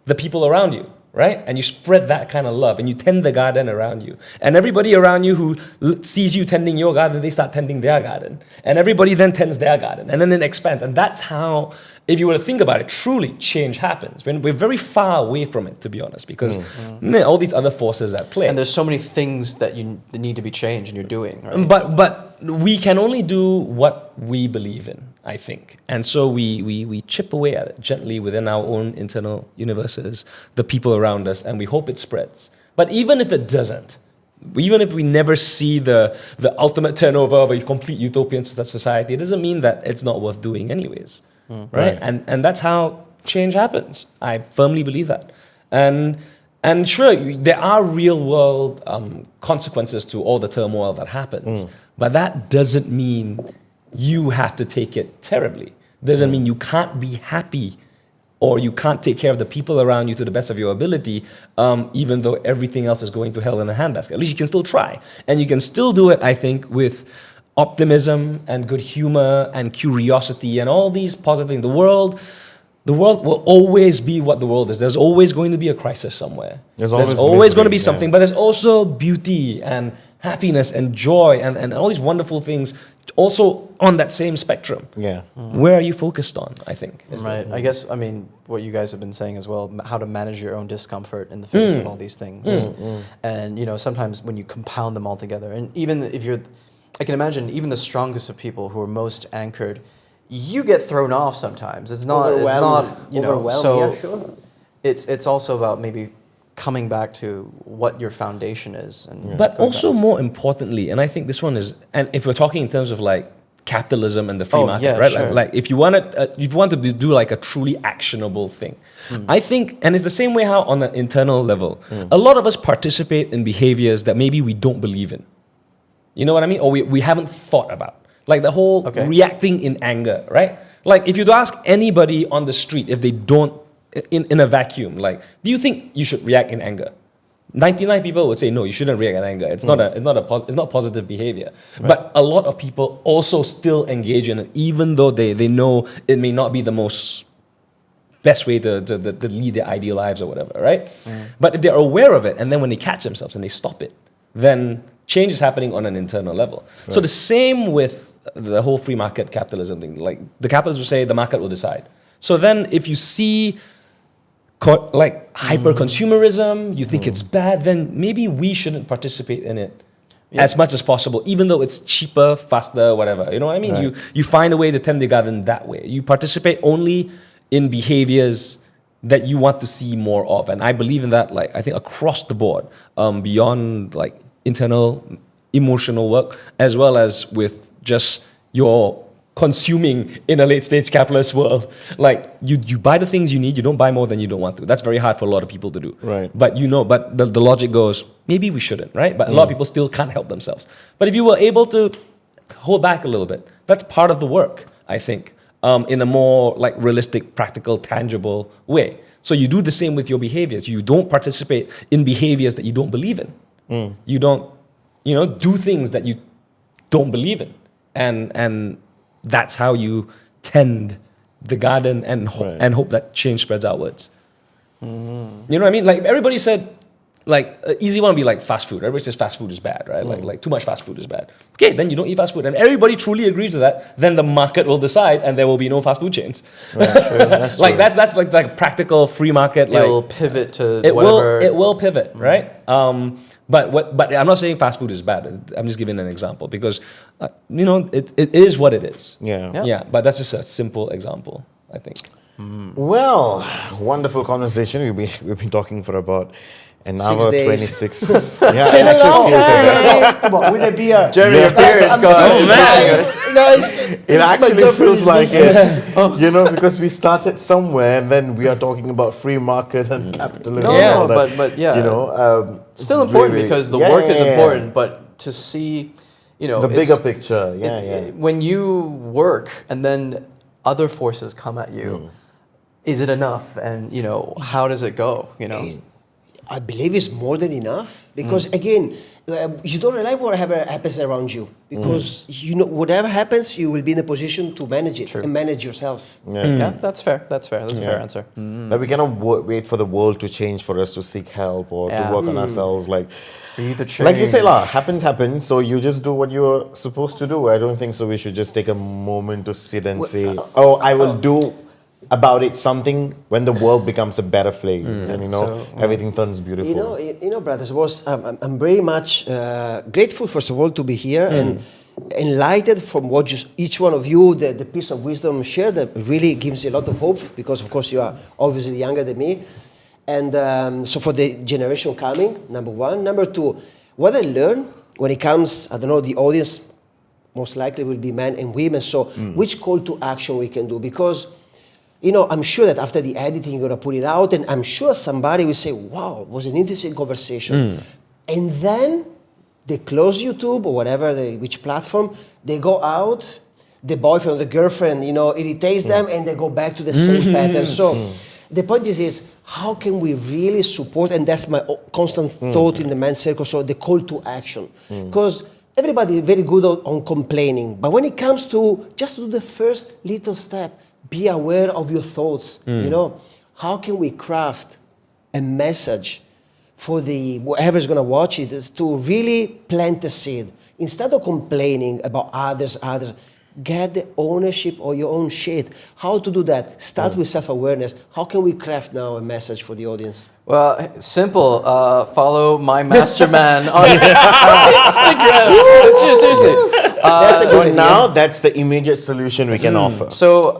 the people around you. Right? And you spread that kind of love and you tend the garden around you. And everybody around you who sees you tending your garden, they start tending their garden. And everybody then tends their garden. And then it expands. And that's how, if you were to think about it, truly change happens. When we're very far away from it, to be honest, because all these other forces at play. And there's so many things that that need to be changed and you're doing, right? But we can only do what we believe in, I think. And so we chip away at it gently within our own internal universes, the people around us, and we hope it spreads. But even if it doesn't, even if we never see the ultimate turnover of a complete utopian society, it doesn't mean that it's not worth doing anyways. Right? And that's how change happens. I firmly believe that. And sure, there are real world consequences to all the turmoil that happens, but that doesn't mean you have to take it terribly. Doesn't mean you can't be happy or you can't take care of the people around you to the best of your ability, even though everything else is going to hell in a handbasket. At least you can still try. And you can still do it, I think, with optimism and good humor and curiosity and all these positive things. The world will always be what the world is. There's always going to be a crisis somewhere. There's always going to be something, but there's also beauty and happiness and joy and all these wonderful things also on that same spectrum. Yeah. Where are you focused on, I think? Right. I guess, I mean, what you guys have been saying as well, how to manage your own discomfort in the face of all these things. And, sometimes when you compound them all together, and even if I can imagine even the strongest of people who are most anchored, you get thrown off sometimes. It's not, so yeah, sure. it's also about maybe coming back to what your foundation is. But also more importantly, and I think this one is, and if we're talking in terms of like capitalism and the free market, right? Sure. Like if you want to do like a truly actionable thing, I think, and it's the same way how on an internal level, a lot of us participate in behaviors that maybe we don't believe in. You know what I mean? Or we haven't thought about. Like the whole reacting in anger, right? Like if you'd ask anybody on the street if they don't, in a vacuum, like, do you think you should react in anger? 99 people would say no, you shouldn't react in anger. It's not positive behavior. Right. But a lot of people also still engage in it, even though they know it may not be the most best way to lead their ideal lives or whatever, right? But if they're aware of it, and then when they catch themselves and they stop it, then change is happening on an internal level. Right. So the same with the whole free market capitalism thing. Like the capitalists will say the market will decide. So then if you see like hyper-consumerism, you think it's bad, then maybe we shouldn't participate in it as much as possible, even though it's cheaper, faster, whatever. You know what I mean? Right. You find a way to tend the garden that way. You participate only in behaviors that you want to see more of. And I believe in that, like, I think across the board, beyond like internal emotional work, as well as with just your consuming in a late stage capitalist world. Like you buy the things you need, you don't buy more than you don't want to. That's very hard for a lot of people to do. Right. But the logic goes, maybe we shouldn't, right? But a lot of people still can't help themselves. But if you were able to hold back a little bit, that's part of the work, I think, in a more like realistic, practical, tangible way. So you do the same with your behaviors. You don't participate in behaviors that you don't believe in. You don't, do things that you don't believe in. And that's how you tend the garden and hope that change spreads outwards. You know what I mean? Like everybody said, easy one would be like fast food. Everybody says fast food is bad, right? Like too much fast food is bad. Okay, then you don't eat fast food, and everybody truly agrees to that. Then the market will decide, and there will be no fast food chains. That's true. That's Like true. that's like practical free market. Like It'll pivot to it whatever. will pivot, right? But I'm not saying fast food is bad. I'm just giving an example because it is what it is. Yeah. But that's just a simple example, I think. Well, wonderful conversation. We've been talking for about an 6 hour days. 26. Yeah, been a long feels like that. Come on, with a beer. Jeremy, your beard is I'm gone. so man. Guys, It actually my girlfriend feels is like missing. it, because we started somewhere and then we are talking about free market and capitalism. No, and Yeah. all that. but yeah. it's Still important really- because the yeah, work is yeah, yeah. important, but to see, The it's- bigger picture. Yeah. when you work and then other forces come at you, is it enough? And how does it go? I believe it's more than enough because again, you don't rely on whatever happens around you because whatever happens, you will be in a position to manage it and manage yourself. Yeah, that's fair. That's fair. That's a fair answer. Like we cannot wait for the world to change for us to seek help or to Yeah. work on ourselves. Like you say, happens. So you just do what you're supposed to do. I don't think so. We should just take a moment to sit and say, I will do about it something when the world becomes a better place, and everything turns beautiful. Brothers, I'm very much grateful first of all to be here and enlightened from what each one of you, the piece of wisdom shared that really gives a lot of hope because of course you are obviously younger than me, and so for the generation coming, number one. Number two, what I learned when it comes, the audience most likely will be men and women. So which call to action we can do because. I'm sure that after the editing, you're going to put it out, and I'm sure somebody will say, wow, it was an interesting conversation. And then they close YouTube or whatever, which platform, they go out, the boyfriend or the girlfriend, irritates them, and they go back to the same pattern. So the point is, how can we really support, and that's my constant thought in the men's circle, so the call to action. Because everybody is very good on complaining, but when it comes to just do the first little step, be aware of your thoughts. How can we craft a message for whoever's going to watch it is to really plant a seed instead of complaining about others. Get the ownership of your own shit. How to do that? Start with self-awareness. How can we craft now a message for the audience? Well, simple. Follow my masterman on Instagram. Seriously. That's a good For idea. now, that's the immediate solution we can offer. So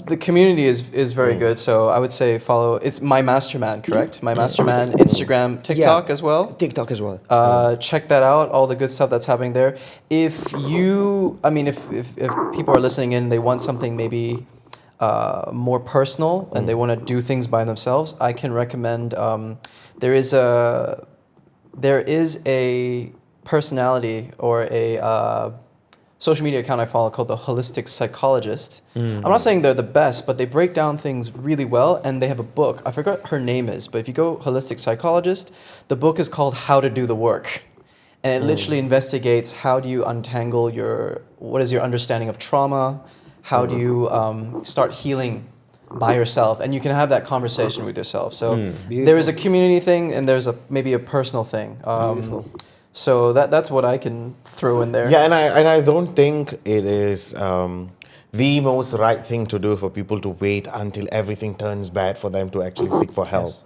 the community is very good. So I would say follow. It's my masterman, correct? My masterman, Instagram, TikTok as well. TikTok as well. Check that out. All the good stuff that's happening there. If people are listening in, they want something maybe more personal and they want to do things by themselves, I can recommend. There is a personality or a social media account I follow called the Holistic Psychologist. I'm not saying they're the best, but they break down things really well, and they have a book. I forgot her name is, but if you go Holistic Psychologist, the book is called How to Do the Work. And it literally investigates how do you untangle what is your understanding of trauma, how do you start healing by yourself, and you can have that conversation with yourself. So there is a community thing, and there's maybe a personal thing. So that's what I can throw in there. Yeah, and I don't think it is the most right thing to do for people to wait until everything turns bad for them to actually seek for help. Yes.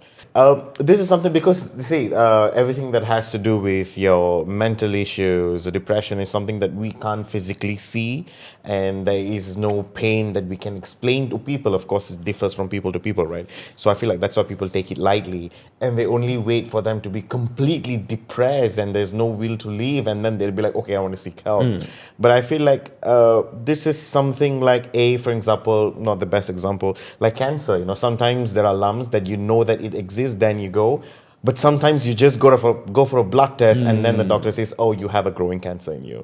This is something because, see, everything that has to do with your mental issues, the depression is something that we can't physically see, and there is no pain that we can explain to people. Of course, it differs from people to people, right? So I feel like that's why people take it lightly, and they only wait for them to be completely depressed and there's no will to live, and then they'll be like, okay, I want to seek help. But I feel like this is something like for example, not the best example, like cancer. Sometimes there are lumps that that it exists, then you go. But sometimes you just go for a blood test, and then the doctor says, oh, you have a growing cancer in you.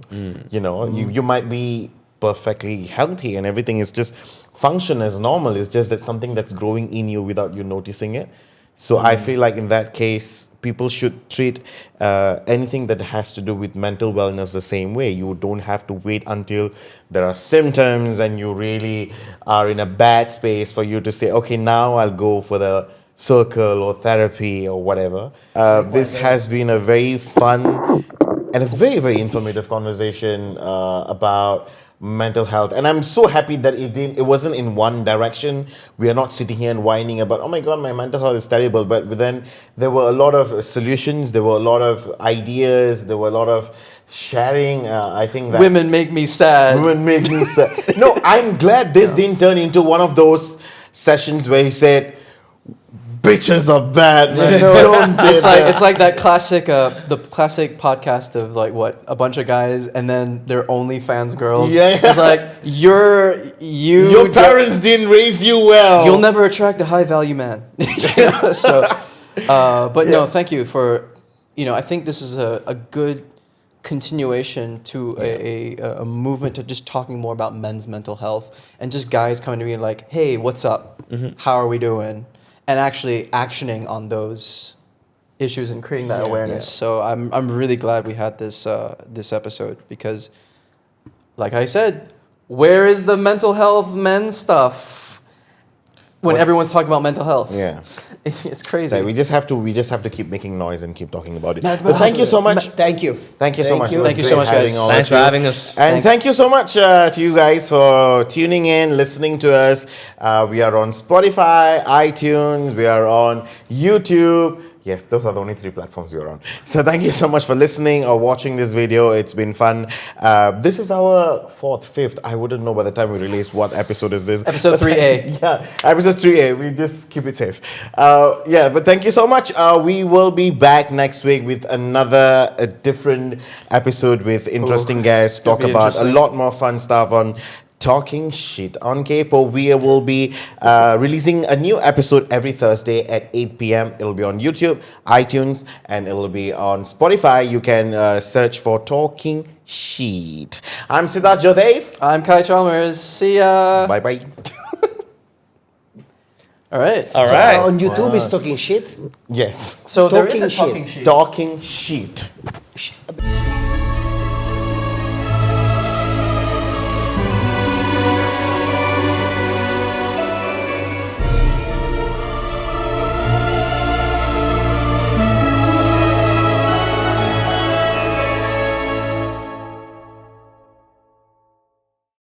You might be perfectly healthy and everything is just function as normal. It's just that something that's growing in you without you noticing it. So I feel like in that case, people should treat anything that has to do with mental wellness the same way. You don't have to wait until there are symptoms and you really are in a bad space for you to say, okay, now I'll go for the circle or therapy or whatever. This has been a very fun and a very, very informative conversation about mental health. And I'm so happy that it wasn't in one direction. We are not sitting here and whining about, oh my God, my mental health is terrible. But then there were a lot of solutions, there were a lot of ideas, there were a lot of sharing. I think that Women make me sad. women make me sad. No, I'm glad this didn't turn into one of those sessions where he said, bitches are bad, man. Don't get that. It's like that classic the classic podcast of like what a bunch of guys and then they're OnlyFans girls. Yeah. It's like your parents didn't raise you well. you'll never attract a high value man. So, but no, thank you for I think this is a good continuation to a movement to just talking more about men's mental health and just guys coming to me like, hey, what's up? How are we doing? And actually actioning on those issues and creating that awareness. So I'm really glad we had this this episode because, like I said, where is the mental health men stuff when everyone's talking about mental health? Yeah. It's crazy. Like, we just have to keep making noise and keep talking about it. But thank you so much. Thank you. Thank you so much. you. It was Thank you so great much, guys. having all Thanks of for you. having us. And thank you so much to you guys for tuning in, listening to us. We are on Spotify, iTunes, we are on YouTube. Yes, those are the only 3 platforms we are on. So thank you so much for listening or watching this video. It's been fun. This is our 4th, 5th. I wouldn't know by the time we release what episode is this. Episode 3A. Yeah, episode 3A. We just keep it safe. But thank you so much. We will be back next week with a different episode with interesting guests. gonna Talk be about a interesting. lot more fun stuff on Talking Shit on Kaypoh. We will be releasing a new episode every Thursday at 8 p.m. It'll be on YouTube, iTunes, and it'll be on Spotify. You can search for Talking Shit. I'm Sidhart Jodev. I'm Kai Chalmers. See ya. Bye bye. All right. All So, right. on YouTube is talking shit. Yes. So there is a Talking talking sheet. Talking Shit.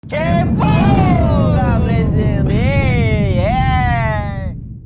Kaypoh!